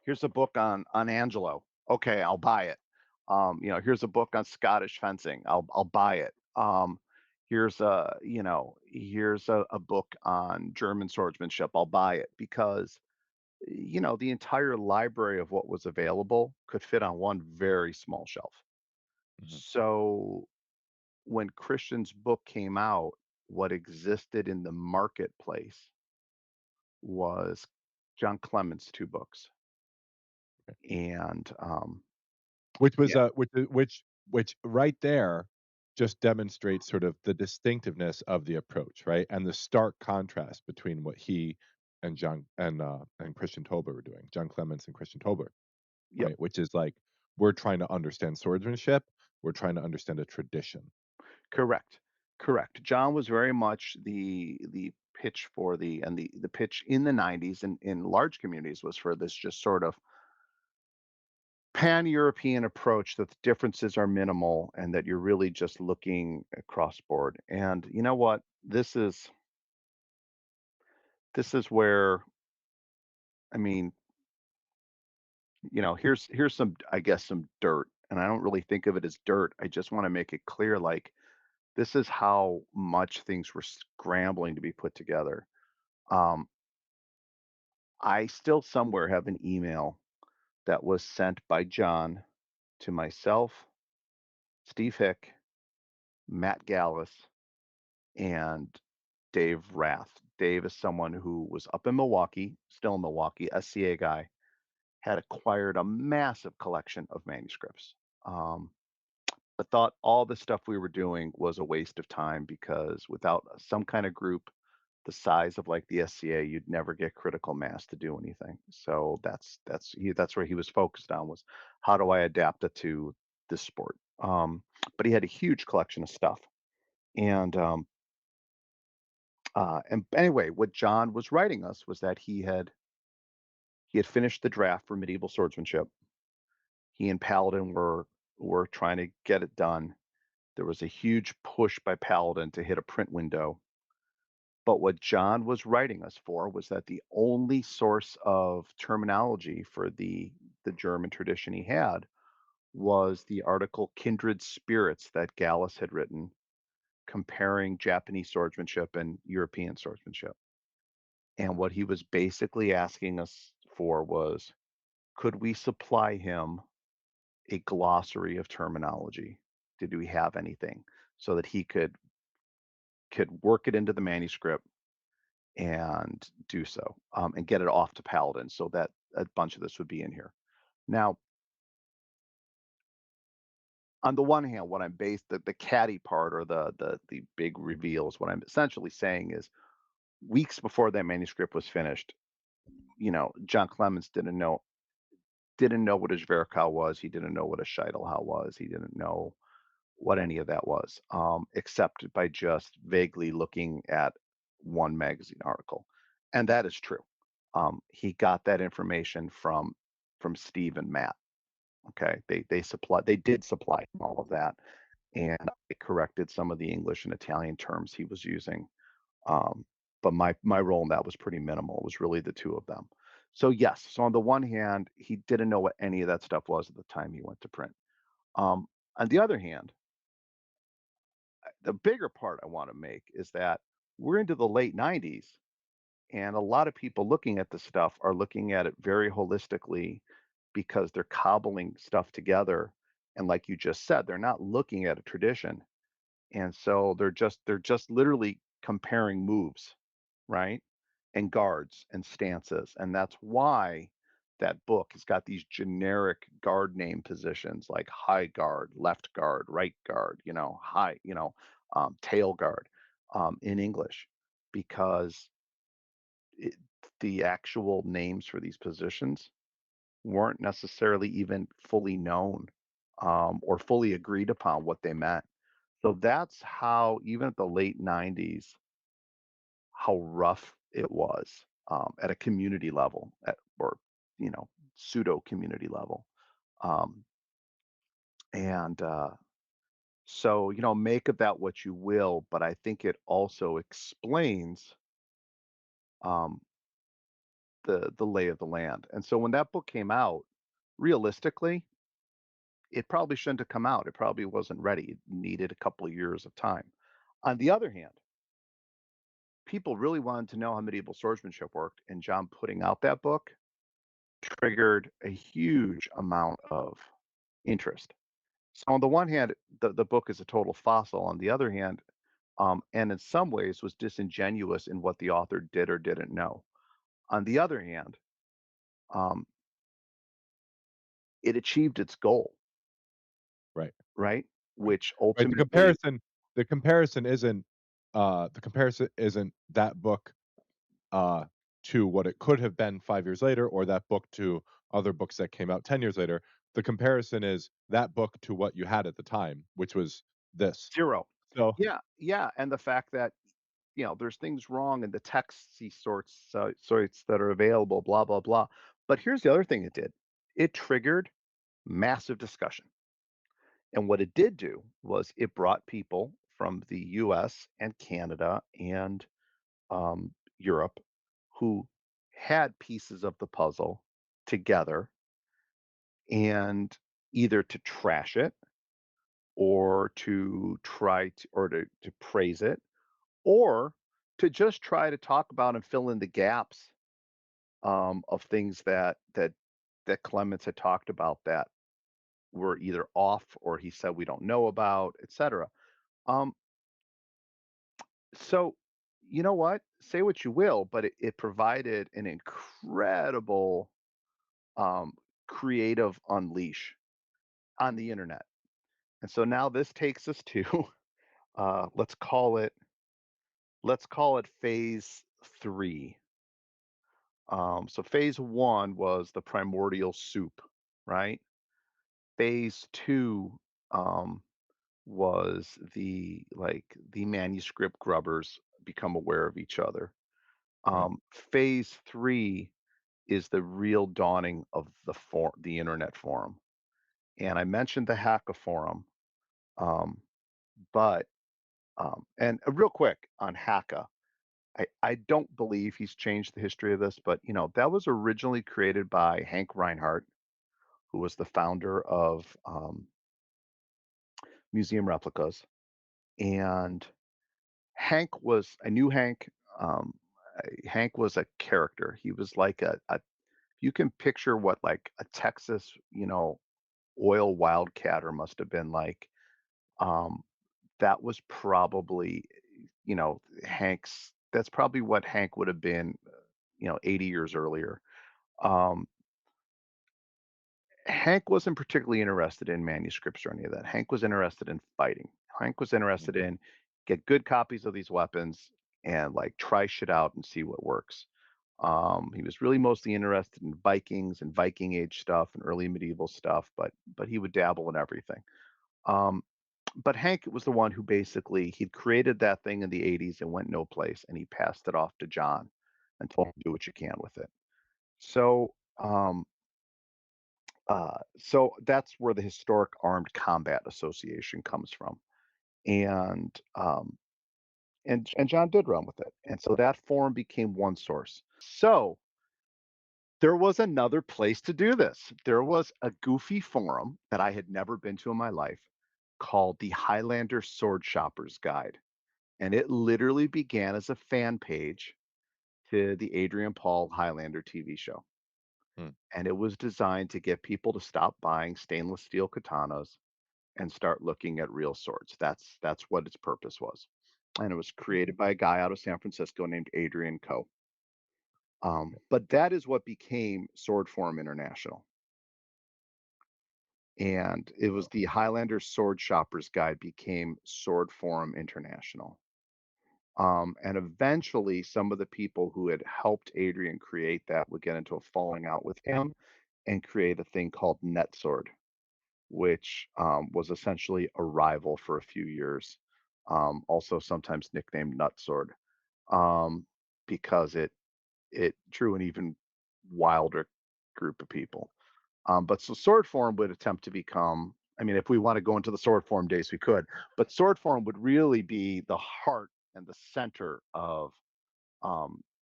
here's a book on Angelo. Okay, I'll buy it. Here's a book on Scottish fencing. I'll buy it. Here's a book on German swordsmanship. I'll buy it because the entire library of what was available could fit on one very small shelf. Mhm. So when Christian's book came out, what existed in the marketplace was John Clement's two books. And Which was, yeah, which right there, just demonstrates sort of the distinctiveness of the approach, right? And the stark contrast between what he and and Christian Tolber were doing, John Clements and Christian Tolber, Yep. right? Which is like, we're trying to understand swordsmanship, we're trying to understand a tradition. Correct. Correct. John was very much the pitch for the pitch in the 90s and in large communities was for this just sort of pan-European approach that the differences are minimal and that you're really just looking across board. And you know what? This is where I mean, here's some I guess some dirt. And I don't really think of it as dirt. I just want to make it clear like this is how much things were scrambling to be put together. Um, I still somewhere have an email that was sent by John to myself, Steve Hick, Matt Gallus, and Dave Rath. Dave is someone who was up in Milwaukee, still in Milwaukee, SCA guy, had acquired a massive collection of manuscripts. Um, but thought all the stuff we were doing was a waste of time because without some kind of group the size of like the SCA, you'd never get critical mass to do anything. So that's where he was focused on was how do I adapt it to this sport. But he had a huge collection of stuff, and anyway, what John was writing us was that he had finished the draft for medieval swordsmanship. He and Paladin were trying to get it done. There was a huge push by Paladin to hit a print window. But what John was writing us for was that the only source of terminology for the German tradition he had was the article Kindred Spirits that Gallus had written comparing Japanese swordsmanship and European swordsmanship. And what he was basically asking us for was, could we supply him a glossary of terminology? Did we have anything so that he could work it into the manuscript and do so, and get it off to Paladin so that a bunch of this would be in here. Now, on the one hand, what I'm based the catty part or the big reveals, what I'm essentially saying is weeks before that manuscript was finished, John Clemens didn't know what a Schwerkau was. He didn't know what a Scheitelhau was. He didn't know what any of that was, except by just vaguely looking at one magazine article, and that is true. He got that information from Steve and Matt. Okay, they did supply him all of that, and I corrected some of the English and Italian terms he was using. Um, but my role in that was pretty minimal. It was really the two of them. So yes, so on the one hand, he didn't know what any of that stuff was at the time he went to print. Um, on the other hand, the bigger part I want to make is that we're into the late 90s and a lot of people looking at the stuff are looking at it very holistically because they're cobbling stuff together. And like you just said, they're not looking at a tradition. And so they're just literally comparing moves, right? And guards and stances. And that's why that book has got these generic guard name positions like high guard, left guard, right guard, high, tail guard in English, because it, the actual names for these positions weren't necessarily even fully known or fully agreed upon what they meant. So that's how, even at the late 90s, how rough it was at a community level, or pseudo community level. Um, and so, make of that what you will, but I think it also explains um, the lay of the land. And so when that book came out, realistically, it probably shouldn't have come out. It probably wasn't ready. It needed a couple of years of time. On the other hand, people really wanted to know how medieval swordsmanship worked, and John putting out that book triggered a huge amount of interest. So on the one hand, the book is a total fossil. On the other hand, and in some ways was disingenuous in what the author did or didn't know. On the other hand, um, it achieved its goal, Right. right? Right. which Right, ultimately the comparison isn't that book, uh, to what it could have been 5 years later or that book to other books that came out 10 years later. The comparison is that book to what you had at the time, which was this. 0. So Yeah, yeah, and the fact that, there's things wrong in the texty sorts that are available, blah, blah, blah. But here's the other thing it did. It triggered massive discussion. And what it did do was it brought people from the US and Canada and Europe who had pieces of the puzzle together and either to trash it or to try to or to praise it or to just try to talk about and fill in the gaps of things that Clemens had talked about that were either off or he said we don't know about, etc. Um, so you know what? Say what you will, but it provided an incredible um, creative unleash on the internet. And so now this takes us to uh, let's call it let's call it phase three. So phase one was the primordial soup, right? Phase two um, was the manuscript grubbers become aware of each other. right, Phase three is the real dawning of the internet forum. And I mentioned the Hacka forum, um, but and real quick on Hacka, I don't believe he's changed the history of this, but that was originally created by Hank Reinhardt, who was the founder of Museum Replicas. And I knew Hank. Hank was a character. He was like you can picture what like a Texas, oil wildcatter must have been like. Um, that was probably, that's probably what Hank would have been, 80 years earlier. Um, Hank wasn't particularly interested in manuscripts or any of that. Hank was interested in fighting. Hank was mm, interested in get good copies of these weapons and like try shit out and see what works. He was really mostly interested in Vikings and Viking Age stuff and early medieval stuff, but he would dabble in everything. Um, but Hank was the one who basically he'd created that thing in the 80s and went no place, and he passed it off to John and told him do what you can with it. So um, so that's where the Historic Armed Combat Association comes from, and and John did run with it, and so that forum became one source. So there was another place to do this. There was a goofy forum that I had never been to in my life called the Highlander Sword Shopper's Guide, and it literally began as a fan page to the Adrian Paul Highlander TV show, mm, and it was designed to get people to stop buying stainless steel katanas and start looking at real swords. That's what its purpose was. And it was mm, created by a guy out of San Francisco named Adrian Coe. yeah, But that is what became Sword Forum International. And it was so the Highlander Sword Shoppers Guide became Sword Forum International. And eventually, some of the people who had helped Adrian create that would get into a falling out with him and create a thing called NetSword, which was essentially a rival for a few years, also sometimes nicknamed Nutsword, um, because it drew an even wilder group of people. But so Sword Form would attempt to become. I mean, if we want to go into the Sword Form days, we could, but Sword Form would really be the heart and the center of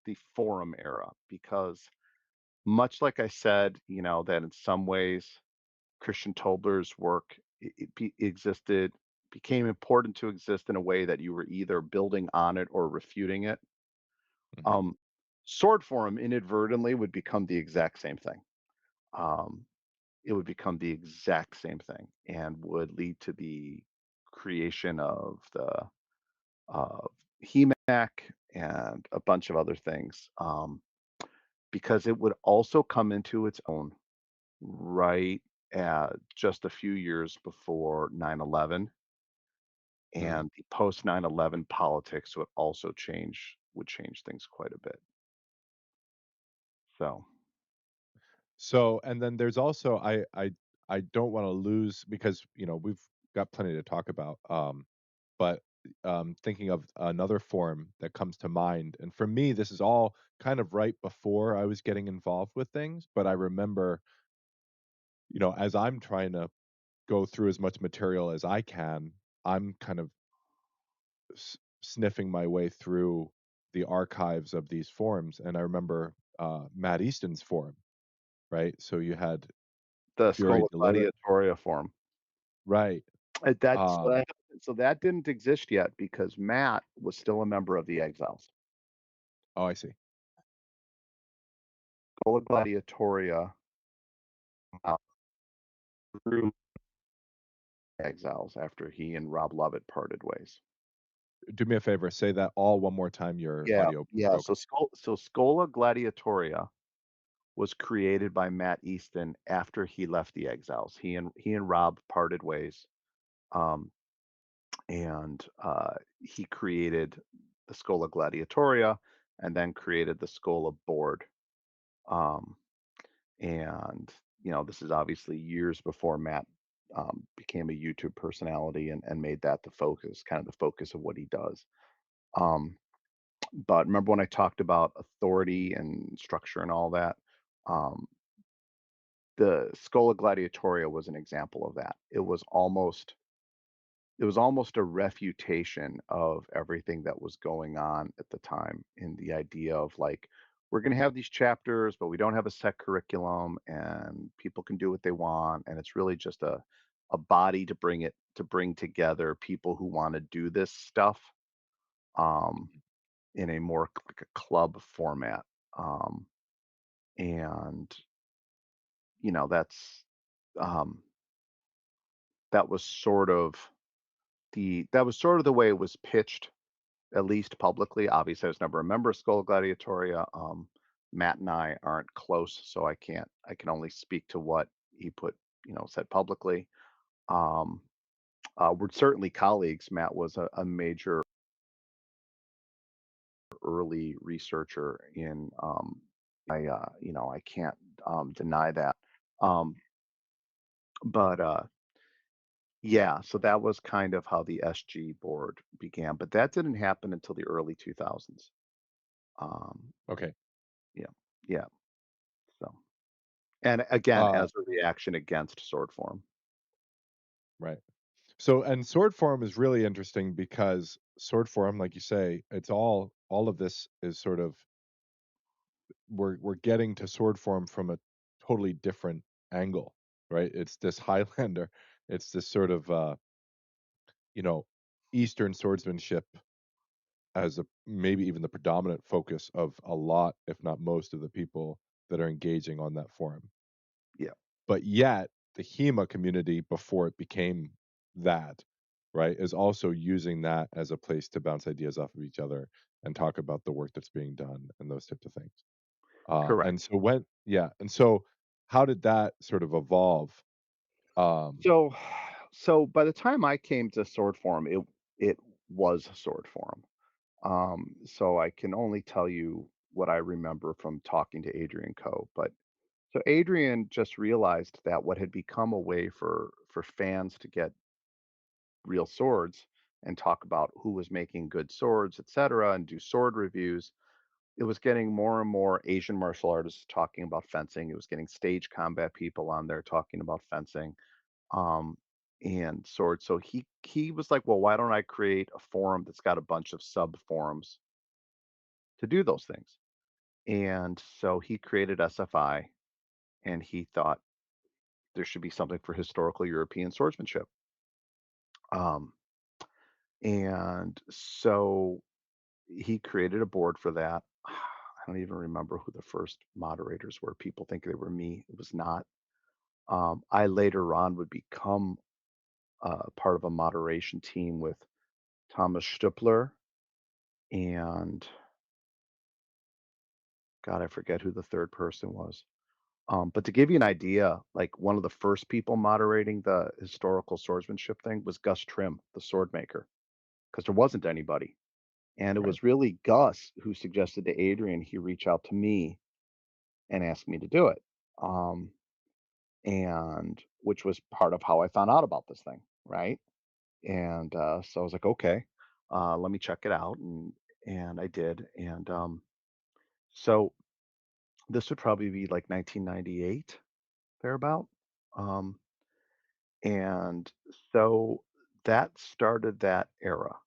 the forum era because much like I said, that in some ways Christian Tobler's work existed, became important to exist in a way that you were either building on it or refuting it. mhm, Um, Sword Forum inadvertently would become the exact same thing. Um, it would become the exact same thing and would lead to the creation of the of HEMA and a bunch of other things because it would also come into its own right just a few years before 9/11. Mhm. and the post 9/11 politics would change things quite a bit. So, So, and then there's also I don't wanna lose because, we've got plenty to talk about, but, thinking of another form that comes to mind, and for me, this is all kind of right before I was getting involved with things, but I remember, as I'm trying to go through as much material as I can, I'm kind of sniffing my way through the archives of these forums, and I remember, Matt Easton's forum, right? So you had the Fury Schola Delirium, Gladiatoria form. right, That's um so that didn't exist yet because Matt was still a member of the Exiles. oh, I see. Schola Gladiatoria, uh, through Exiles after he and Rob Lovett parted ways. Do me a favor, say that all one more time, your Yeah, audio yeah, broke up. So Schola Gladiatoria was created by Matt Easton after he left the Exiles. He and Rob parted ways, um, and, he created the Schola Gladiatoria and then created the Schola board, um, and, this is obviously years before Matt, became a YouTube personality and made that the focus, kind of the focus of what he does. Um, but remember when I talked about authority and structure and all that? Um, the Schola Gladiatoria was an example of that. It was almost a refutation of everything that was going on at the time in the idea of like, we're going to have these chapters, but we don't have a set curriculum and people can do what they want. And it's really just a body to bring together people who want to do this stuff, um, in a more like a club format. Um, and, that's, um, that was sort of that was sort of the way it was pitched, at least publicly. Obviously, I was never a member of Skull Gladiatoria. Matt and I aren't close, so I can only speak to what he said publicly. Um, we're certainly colleagues. Matt was a major early researcher in, I can't, deny that. Um, but yeah, so that was kind of how the SG board began, but that didn't happen until the early 2000s. Um, Okay, yeah, yeah. So, and again, uh, as a reaction against sword form. right. So, and sword form is really interesting because sword form, like you say, it's all of this is sort of we're getting to sword form from a totally different angle, right? It's this Highlander, it's this sort of you know, Eastern swordsmanship as a maybe even the predominant focus of a lot, if not most of the people that are engaging on that forum. Yeah, But yet, the HEMA community before it became that, right, is also using that as a place to bounce ideas off of each other and talk about the work that's being done and those types of things. correct. And so when yeah, and so how did that sort of evolve? Um, So, so by the time I came to sword form, it was sword form. So I can only tell you what I remember from talking to Adrian Coe. But so Adrian just realized that what had become a way for fans to get real swords and talk about who was making good swords, etc., and do sword reviews. It was getting more and more Asian martial artists talking about fencing. It was getting stage combat people on there talking about fencing, um, and swords. So he was like, well, why don't I create a forum that's got a bunch of sub forums to do those things? And so he created SFI, and he thought there should be something for historical European swordsmanship. Um, and so he created a board for that. I don't even remember who the first moderators were. People think they were me. It was not. I later on would become part of a moderation team with Thomas Stupler and God, I forget who the third person was. But to give you an idea, like one of the first people moderating the historical swordsmanship thing was Gus Trim, the sword maker. because there wasn't anybody. And it Right. was really Gus who suggested to Adrian he reach out to me and ask me to do it. Um, and which was part of how I found out about this thing, right? And so I was like, okay, let me check it out, and I did, and so this would probably be like 1998 thereabout, um, and so that started that era.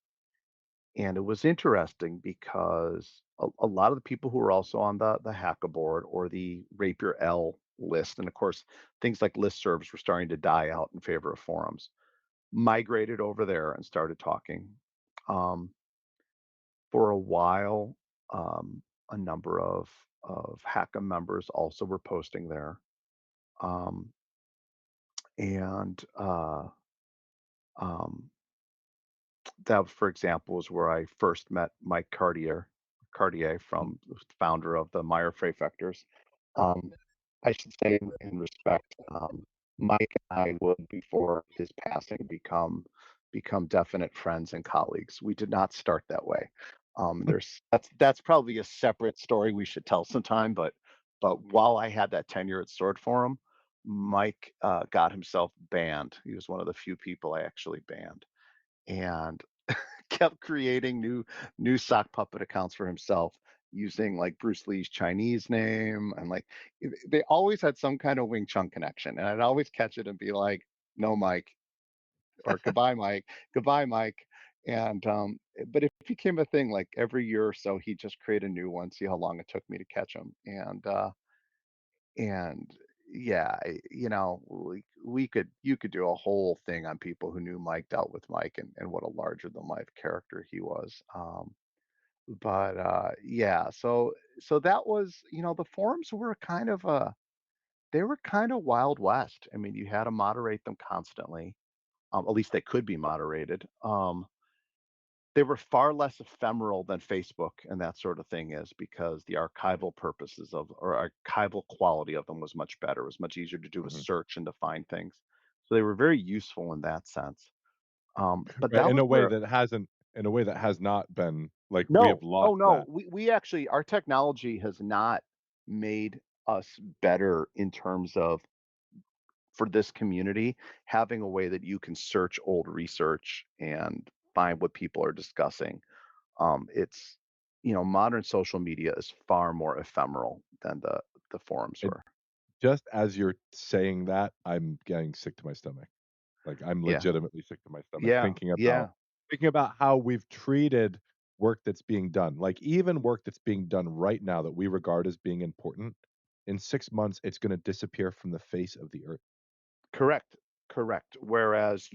And it was interesting because a lot of the people who were also on the Hacka board or the Rapier L list, and of course, things like listservs were starting to die out in favor of forums, migrated over there and started talking. Um, for a while, a number of Hacka members also were posting there. Um, and um, that, for example, was where I first met Mike Cartier Mhm. from founder of the Meyer Prefectors. Um, I should say in respect, Mike and I would, before his passing, become definite friends and colleagues. We did not start that way. There's that's probably a separate story we should tell sometime. But while I had that tenure at Sword Forum, Mike got himself banned. He was one of the few people I actually banned, and kept creating new sock puppet accounts for himself using like Bruce Lee's Chinese name, and like they always had some kind of Wing Chun connection, and I'd always catch it and be like, "No, Mike," or goodbye, Mike." And but it became a thing. Like every year or so, he'd just create a new one, see how long it took me to catch him, and yeah, we could you could do a whole thing on people who knew Mike, dealt with Mike, and what a larger than life character he was. But yeah, so that was, the forums were kind of they were kind of Wild West. I mean, you had to moderate them constantly. At least they could be moderated. They were far less ephemeral than Facebook and that sort of thing is, because the archival purposes of or archival quality of them was much better. It was much easier to do a Mhm. search and to find things. So they were very useful in that sense. But Right, that was where in a way that has not been like, we have no, oh lost no, that. we actually our technology has not made us better in terms of for this community having a way that you can search old research and find what people are discussing. It's modern social media is far more ephemeral than the forums And were. just as you're saying that, I'm getting sick to my stomach. Like, I'm Yeah, legitimately sick to my stomach yeah, yeah. thinking about how we've treated work that's being done. Like, even work that's being done right now that we regard as being important, in 6 months, it's gonna disappear from the face of the earth. Correct, correct. Whereas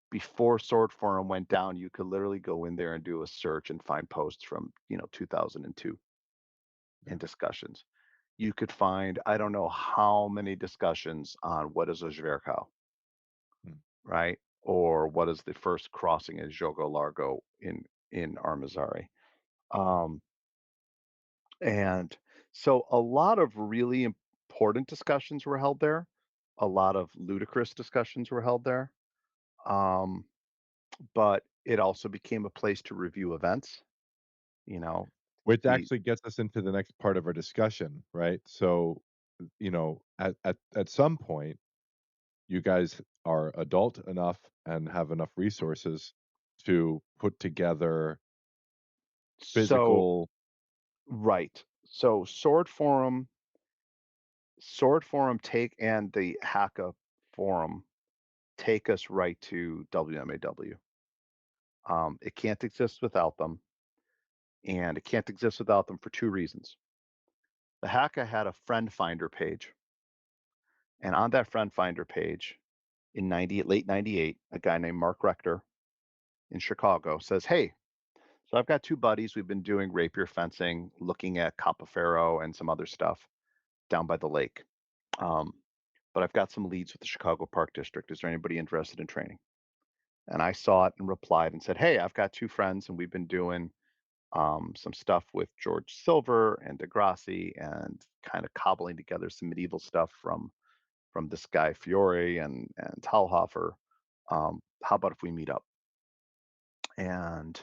before Sword Forum went down, you could literally go in there and do a search and find posts from 2002 Yeah. and discussions. You could find I don't know how many discussions on what is a Zwerchau, Mm. right? Or what is the first crossing at Jogo Largo in Armazari. Um, and so a lot of really important discussions were held there. A lot of ludicrous discussions were held there. Um, but it also became a place to review events. You know, Which the actually gets us into the next part of our discussion, right? So, at some point, you guys are adult enough and have enough resources to put together so physical. right. So Sword Forum take and the Hacka forum take us right to WMAW. It can't exist without them, and it can't exist without them for two reasons. The Hacka had a friend finder page, and on that friend finder page in late 98, a guy named Mark Rector in Chicago says, "Hey, so I've got two buddies. We've been doing rapier fencing, looking at Capoferro and some other stuff down by the lake. Um, but I've got some leads with the Chicago Park District. Is there anybody interested in training?" And I saw it and replied and said, "Hey, I've got two friends, and we've been doing some stuff with George Silver and Degrassi, and kind of cobbling together some medieval stuff from this guy Fiore and Talhofer. How about if we meet up?" And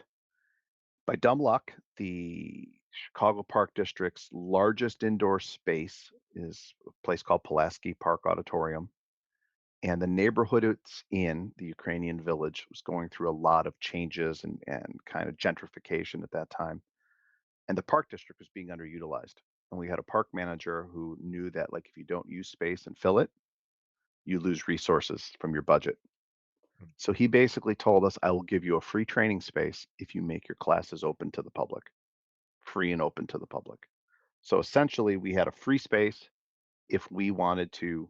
by dumb luck, the Chicago Park District's largest indoor space is a place called Pulaski Park Auditorium. And the neighborhood it's in, the Ukrainian village, was going through a lot of changes and kind of gentrification at that time. And the park district was being underutilized. And we had a park manager who knew that, like, if you don't use space and fill it, you lose resources from your budget. Mm. So he basically told us, I will give you a free training space if you make your classes open to the public, free and open to the public. So essentially, we had a free space if we wanted to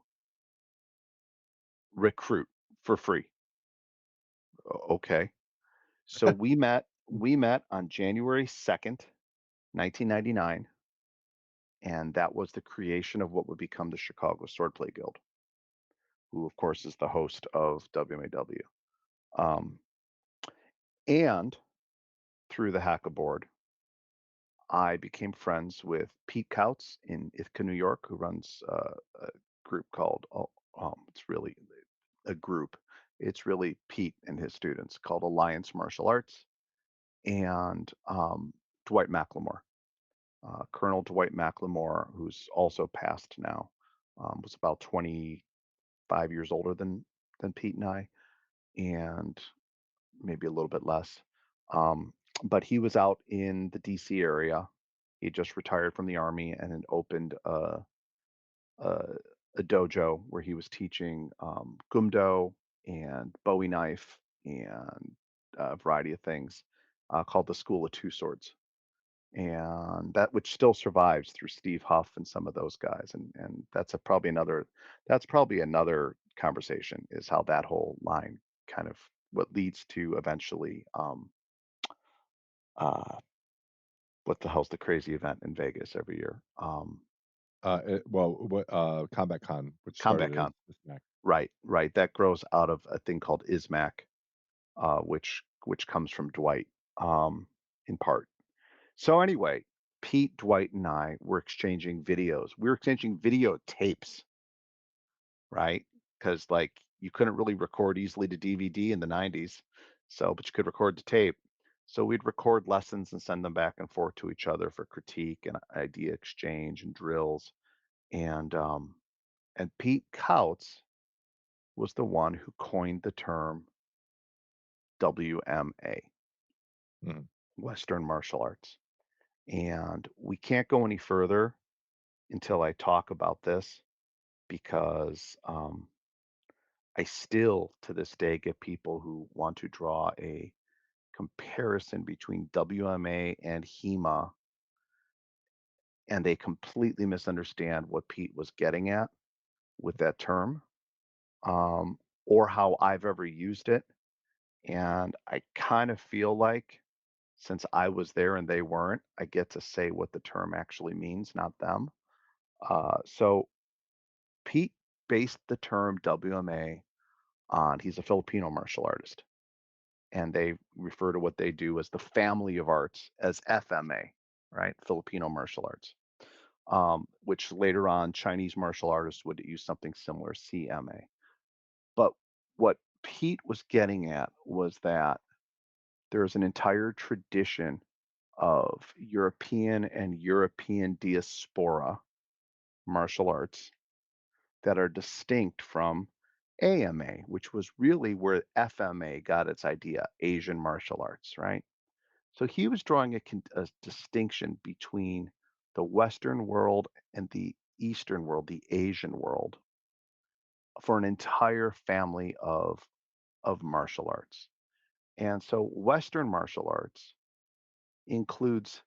recruit for free. Okay. So we met on January 2nd, 1999, and that was the creation of what would become the Chicago Swordplay Guild, who of course is the host of WMAW. Um, and through the Hackaboard, I became friends with Pete Kautz in Ithaca, New York, who runs a group called, it's really a group. It's really Pete and his students called Alliance Martial Arts, and Dwight McLemore. Colonel Dwight McLemore, who's also passed now, was about 25 years older than Pete and I, and maybe a little bit less. Um, but he was out in the DC area. He just retired from the army and had opened a, a dojo where he was teaching gumdo and Bowie knife and a variety of things called the School of Two Swords. And that which still survives through Steve Huff and some of those guys. And that's probably another conversation, is how that whole line kind of what leads to eventually uh what the hell's the crazy event in Vegas every year? Combat Con, which Combat started Con. as Smack. Right, right. That grows out of a thing called ISMAC, which comes from Dwight, in part. So anyway, Pete, Dwight, and I were exchanging videos. We were exchanging videotapes, right? Because like you couldn't really record easily to DVD in the 90s, so but you could record to tape. So we'd record lessons and send them back and forth to each other for critique and idea exchange and drills. And Pete Kautz was the one who coined the term WMA, Mhm. Western Martial Arts. And we can't go any further until I talk about this because I still to this day get people who want to draw a comparison between WMA and HEMA, and they completely misunderstand what Pete was getting at with that term, um, or how I've ever used it. And I kind of feel like since I was there and they weren't, I get to say what the term actually means, not them. So Pete based the term WMA on, he's a Filipino martial artist, and they refer to what they do as the family of arts as FMA, right? Filipino martial arts, which later on Chinese martial artists would use something similar, CMA. But what Pete was getting at was that there's an entire tradition of European and European diaspora martial arts that are distinct from AMA, which was really where FMA got its idea, Asian martial arts, right? So he was drawing a distinction between the Western world and the Eastern world, the Asian world, for an entire family of martial arts. And so Western martial arts includes,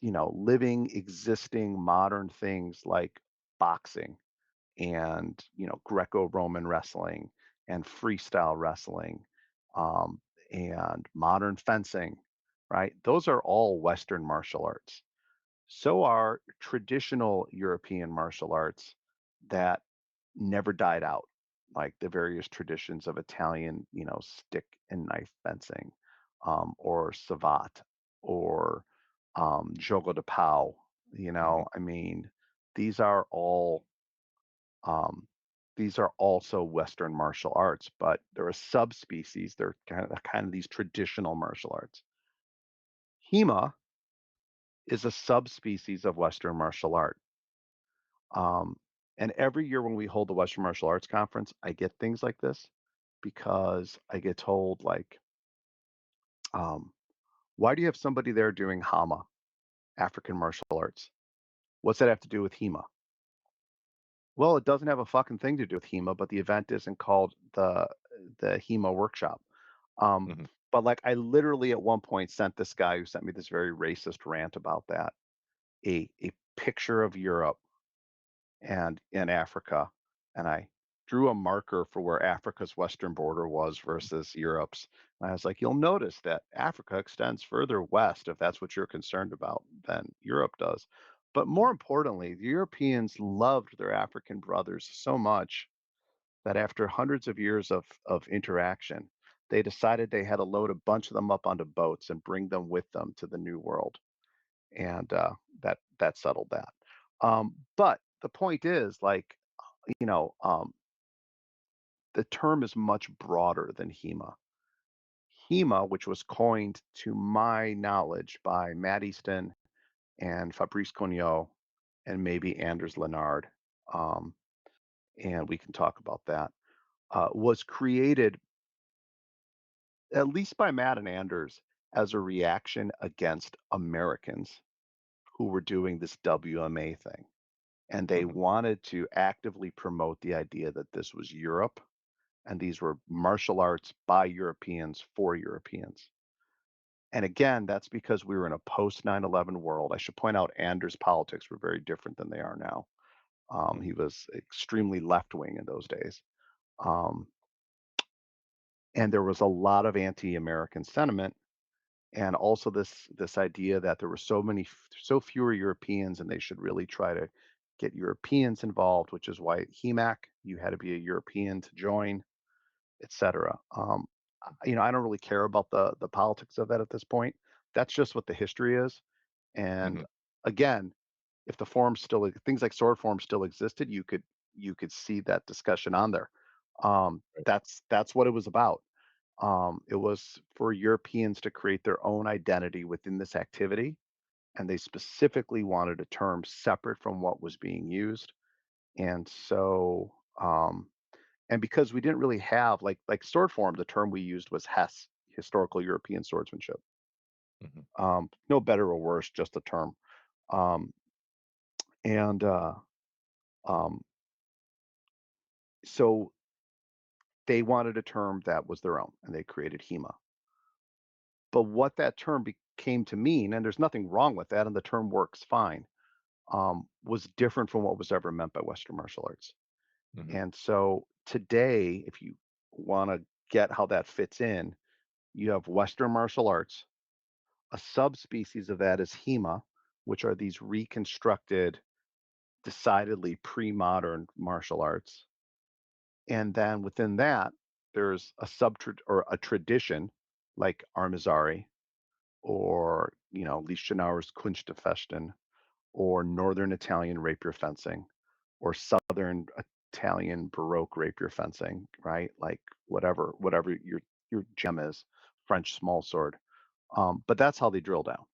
living, existing modern things like boxing and, Greco-Roman wrestling and freestyle wrestling, um, and modern fencing, right? Those are all Western martial arts. So are traditional European martial arts that never died out, like the various traditions of Italian, stick and knife fencing, or savate, or jogo de pau. Mhm. I mean, these are all these are also Western martial arts, but they're a subspecies. They're kind of these traditional martial arts. HEMA is a subspecies of Western martial art. Um, and every year when we hold the Western Martial Arts Conference, I get things like this because I get told, like, um, why do you have somebody there doing HAMA, African martial arts? What's that have to do with HEMA? Well, it doesn't have a fucking thing to do with HEMA, but the event isn't called the HEMA workshop. Um, Mhm. but like I literally at one point sent this guy who sent me this very racist rant about that a picture of Europe and in Africa, and I drew a marker for where Africa's western border was versus Europe's. And I was like, you'll notice that Africa extends further west if that's what you're concerned about than Europe does. But more importantly, the Europeans loved their African brothers so much that after hundreds of years of interaction, they decided they had to load a bunch of them up onto boats and bring them with them to the New World, and that settled that. But the point is, like, you know, the term is much broader than HEMA. HEMA, which was coined, to my knowledge, by Matt Easton and Fabrice Cognot and maybe Anders Leonard, um, and we can talk about that, was created at least by Matt and Anders as a reaction against Americans who were doing this WMA thing. And they Mhm. wanted to actively promote the idea that this was Europe and these were martial arts by Europeans for Europeans. And again, that's because we were in a post 9/11 world. I should point out Anders' politics were very different than they are now. Mhm. He was extremely left wing in those days. Um, and there was a lot of anti American sentiment. And also this idea that there were so fewer Europeans and they should really try to get Europeans involved, which is why at HEMAC you had to be a European to join, etc. I don't really care about the politics of that at this point. That's just what the history is. And Mhm. again, if the forum still things like sword forum still existed, you could see that discussion on there. Right. That's what it was about. It was for Europeans to create their own identity within this activity, and they specifically wanted a term separate from what was being used. And so, and because we didn't really have like sword form, the term we used was Hess, historical European swordsmanship. Mhm. No better or worse, just a term. Um, and um, so they wanted a term that was their own, and they created HEMA. But what that term became to mean, and there's nothing wrong with that, and the term works fine, was different from what was ever meant by Western martial arts. Mhm. And so today, if you want to get how that fits in, you have Western martial arts. A subspecies of that is HEMA, which are these reconstructed, decidedly pre-modern martial arts. And then within that, there's a or a tradition like Armizari or, Liechtenauer's Kunstfechten or Northern Italian rapier fencing or Southern Italian Baroque rapier fencing, right? Like whatever your gem is, French small sword. But that's how they drill down.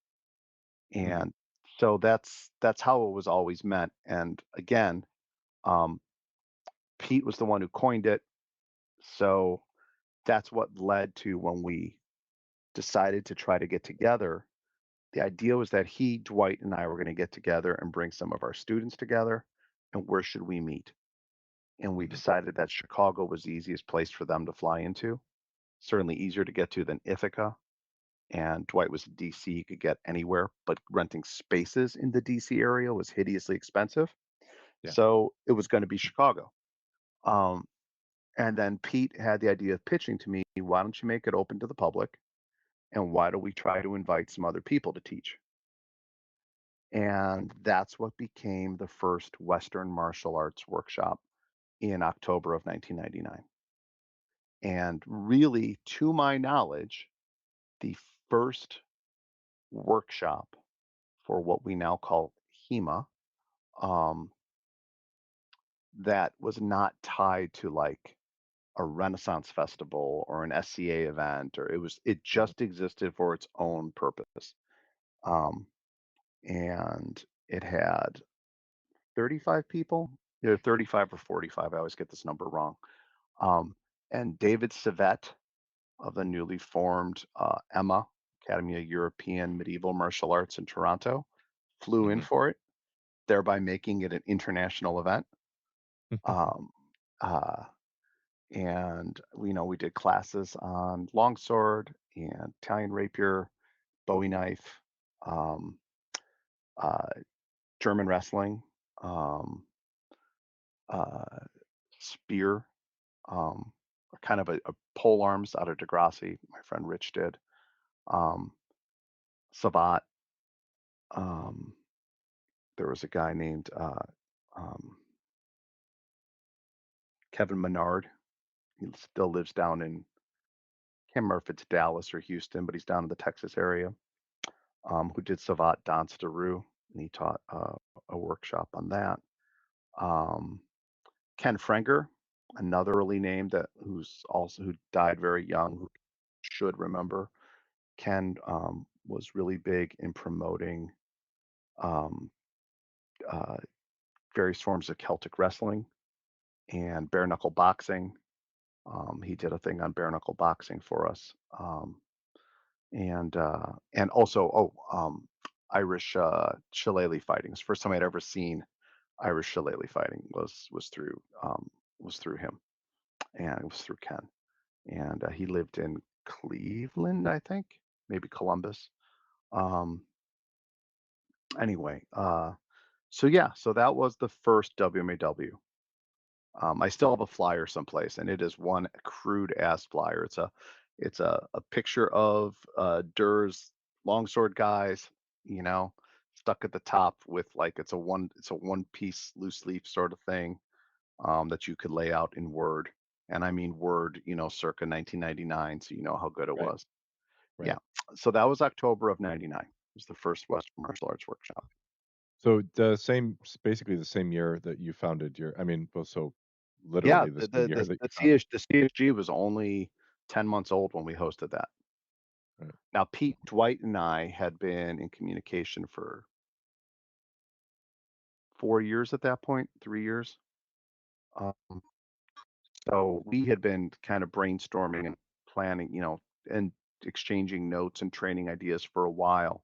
Mhm. And so that's how it was always meant. And again, um, Pete was the one who coined it. So that's what led to when we decided to try to get together. The idea was that he, Dwight, and I were going to get together and bring some of our students together. And where should we meet? And we Mhm. decided that Chicago was the easiest place for them to fly into, certainly easier to get to than Ithaca. And Dwight was in DC, he could get anywhere, but renting spaces in the DC area was hideously expensive. Yeah. So it was going to be Chicago. Um, and then Pete had the idea of pitching to me, why don't you make it open to the public? And why don't we try to invite some other people to teach? And that's what became the first Western martial arts workshop in October of 1999. And really, to my knowledge, the first workshop for what we now call HEMA, um, that was not tied to, like, a Renaissance festival or an SCA event, or it Mhm, just existed for its own purpose. Um, and it had 35 people, either 35 or 45, I always get this number wrong. Um, and David Civet of the newly formed, EMA, Academy of European Medieval Martial Arts in Toronto, flew in mhm, for it, thereby making it an international event. Um, uh, and we did classes on longsword and Italian rapier, Bowie knife, um, uh, German wrestling, um, uh, spear, um, kind of a pole arms out of Degrassi. My friend Rich did, Savat. Um, there was a guy named um, Kevin Menard. He still lives down in, can't remember if it's Dallas or Houston, but he's down in the Texas area. Who did Savat Dance de Rue, and he taught a workshop on that. Um, Ken Frenger, another early name who died very young, who should remember. Ken was really big in promoting um, uh, various forms of Celtic wrestling and bare knuckle boxing. He did a thing on bare knuckle boxing for us, and also Irish shillelagh fighting. It's the first time I'd ever seen Irish shillelagh fighting was through him, and it was through Ken. And he lived in Cleveland, I think, maybe Columbus. Um, anyway, so yeah, so that was the first WMAW. I still have a flyer someplace, and it is one crude ass flyer. It's a picture of Durr's longsword guys, you know, stuck at the top with like it's a one piece loose leaf sort of thing that you could lay out in Word, and I mean Word, circa 1999, so you know how good it right, was. Yeah, right. so that was October of '99. It was the first Western martial arts workshop. So basically the same year that you founded your I mean, well, so Yeah, literally the the same the year the that the you founded. CSG was only 10 months old when we hosted that. Right. Now, Pete, Dwight, and I had been in communication for 4 years at that point, 3 years. Um, so we had been kind of brainstorming and planning, and exchanging notes and training ideas for a while.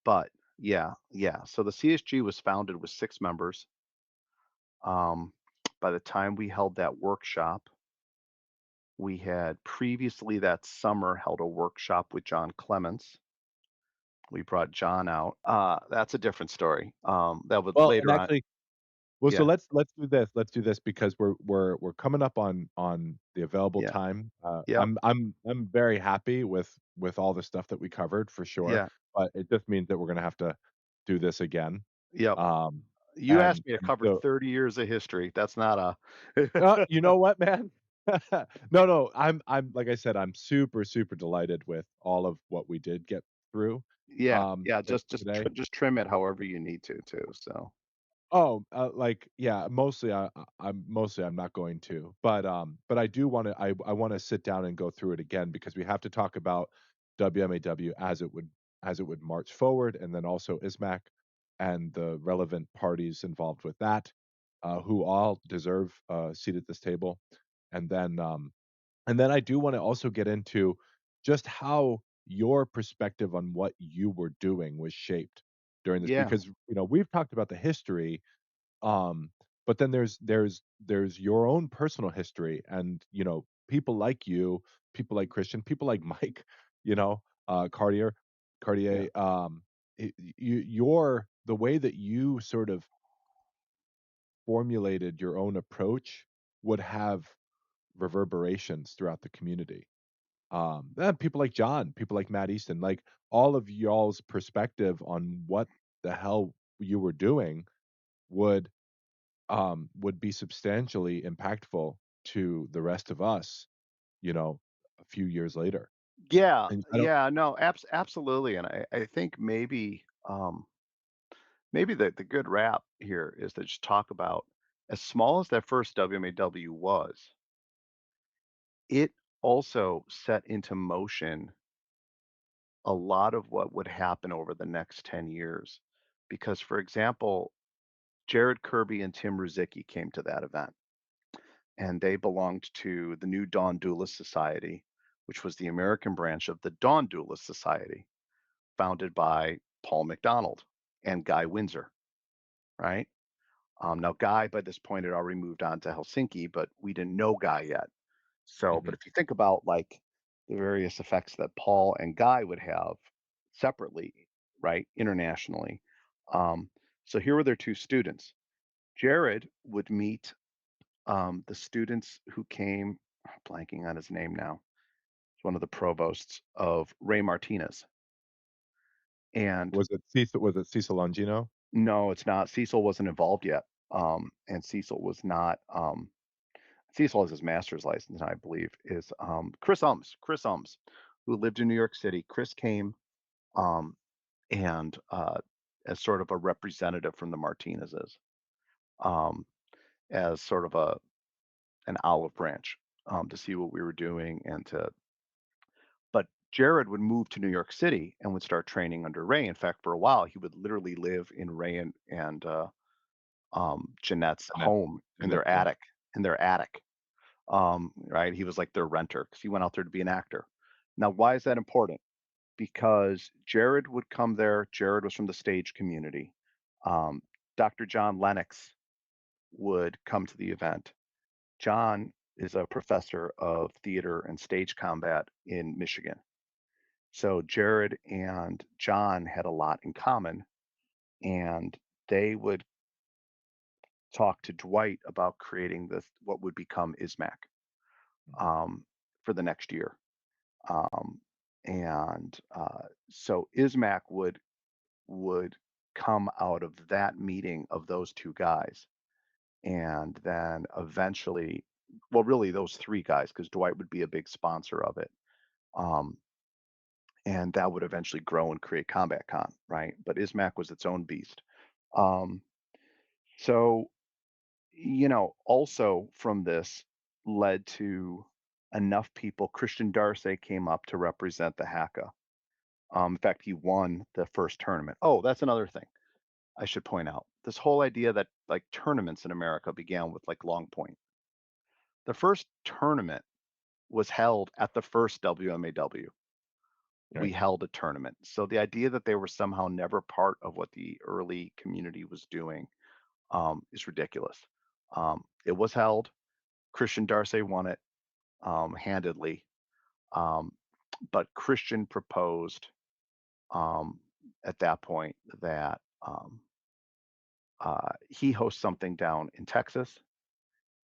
But yeah, yeah. So the CSG was founded with 6 members. Um, by the time we held that workshop, we had previously that summer held a workshop with John Clements. We brought John out. That's a different story. That was Well, and later on. actually well, so Yeah, let's do this. Let's do this because we're coming up on the available yeah, time. yep, I'm very happy with all the stuff that we covered for sure, yeah, but it just means that we're gonna have to do this again. yep. Um, You asked me to and cover so 30 years of history. That's not a You know what, man? No, no, I'm like I said, I'm super, super delighted with all of what we did get through, Yeah, yeah, today. just trim it however you need to too, so. Oh, like, yeah, mostly I'm not going to, but I do wanna I wanna sit down and go through it again because we have to talk about WMAW as it would march forward, and then also ISMAC and the relevant parties involved with that, who all deserve a seat at this table, and then, um and then I do wanna also get into just how your perspective on what you were doing was shaped during this Yeah, because, we've talked about the history, um, but then there's your own personal history and, people like you, people like Christian, people like Mike, Cartier yeah. Cartier, your the way that you sort of formulated your own approach would have reverberations throughout the community. And people like John, people like Matt Easton, like all of y'all's perspective on what the hell you were doing would would be substantially impactful to the rest of us, a few years later. Yeah, And I don't yeah, no, absolutely, and I think maybe the good rap here is to just talk about as small as that first WMAW was, it also set into motion a lot of what would happen over the next 10 years. Because, for example, Jared Kirby and Tim Ruzicki came to that event, and they belonged to the New Dawn Duelist Society, which was the American branch of the Dawn Duelist Society, founded by Paul McDonald and Guy Windsor, right? Now, Guy by this point had already moved on to Helsinki, but we didn't know Guy yet. So, but Mhm. if you think about like the various effects that Paul and Guy would have separately, right, internationally. Um, so here were their two students. Jared would meet the students who came, blanking on his name now, he's one of the provosts of Ray Martinez. And Was it Cecil Longino? no, it's not. Cecil wasn't involved yet. And Cecil was not. Cecil has his master's license, I believe, is Chris Ums, who lived in New York City. Chris came um, and as sort of a representative from the Martinezes, um, as sort of an olive branch to see what we were doing and to. But Jared would move to New York City and would start training under Ray. In fact, for a while, he would literally live in Ray and Jeanette's And that home in and that yeah. their attic. Right? He was like their renter because he went out there to be an actor. Now, why is that important? Because Jared would come there. Jared was from the stage community. Um, Dr. John Lennox would come to the event. John is a professor of theater and stage combat in Michigan. So Jared and John had a lot in common, and they would talk to Dwight about creating this what would become ISMAC Mhm. um, for the next year. Um, and so ISMAC would come out of that meeting of those two guys, and then eventually, well, really those three guys, because Dwight would be a big sponsor of it. Um, and that would eventually grow and create Combat Con, right? But ISMAC was its own beast. Um, so also from this led to enough people. Christian Darcy came up to represent the Haka. In fact, he won the first tournament. Oh, that's another thing I should point out. This whole idea that like tournaments in America began with like Long Point. The first tournament was held at the first WMAW. We Right. held a tournament. So the idea that they were somehow never part of what the early community was doing is ridiculous. It was held. Christian Darcy won it handedly, um, but Christian proposed um, at that point that he hosts something down in Texas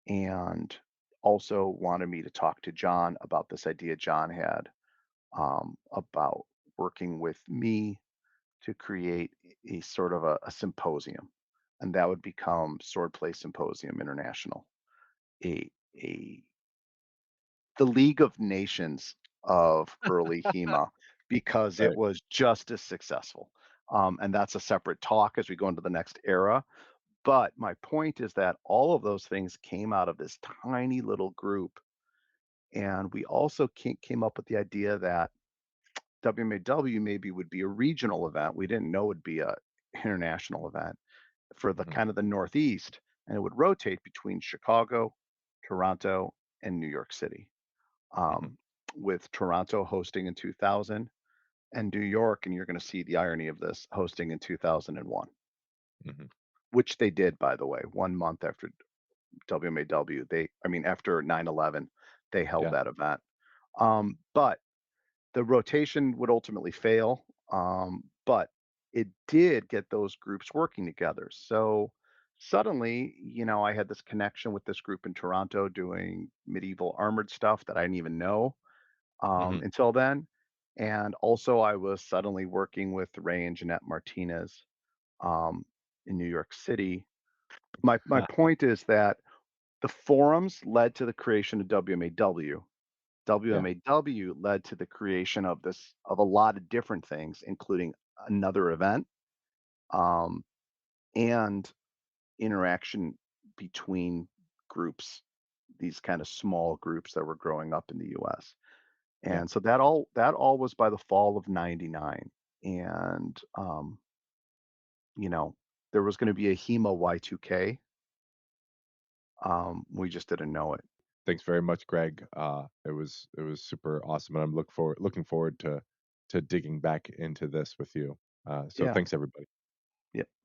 and also wanted me to talk to John about this idea John had about working with me to create a sort of a symposium. And that would become Swordplay Symposium International, a, a the League of Nations of early HEMA because it Right. was just as successful. And that's a separate talk as we go into the next era. But my point is that all of those things came out of this tiny little group. And we also came up with the idea that WMAW maybe would be a regional event. We didn't know it would be a international event for the Mhm. kind of the Northeast, and it would rotate between Chicago, Toronto, and New York City. Mhm. Um, with Toronto hosting in 2000 and New York, and you're going to see the irony of this, hosting in 2001, Mhm. which they did, by the way, 1 month after WMAW. I mean, after 9/11, they held Yeah. that event. But the rotation would ultimately fail, but it did get those groups working together. So suddenly, I had this connection with this group in Toronto doing medieval armored stuff that I didn't even know Mhm. until then. And also, I was suddenly working with Ray and Jeanette Martinez um, in New York City. My point is that the forums led to the creation of WMAW. Yeah. WMAW led to the creation of a lot of different things, including another event um, and interaction. between groups, these kind of small groups that were growing up in the US. Yeah. And so that all was by the fall of '99. And you know, there was going to be a HEMA Y2K. We just didn't know it. Thanks very much, Greg. It was super awesome, and I'm looking forward to digging back into this with you. So Yeah. thanks, everybody. Yeah.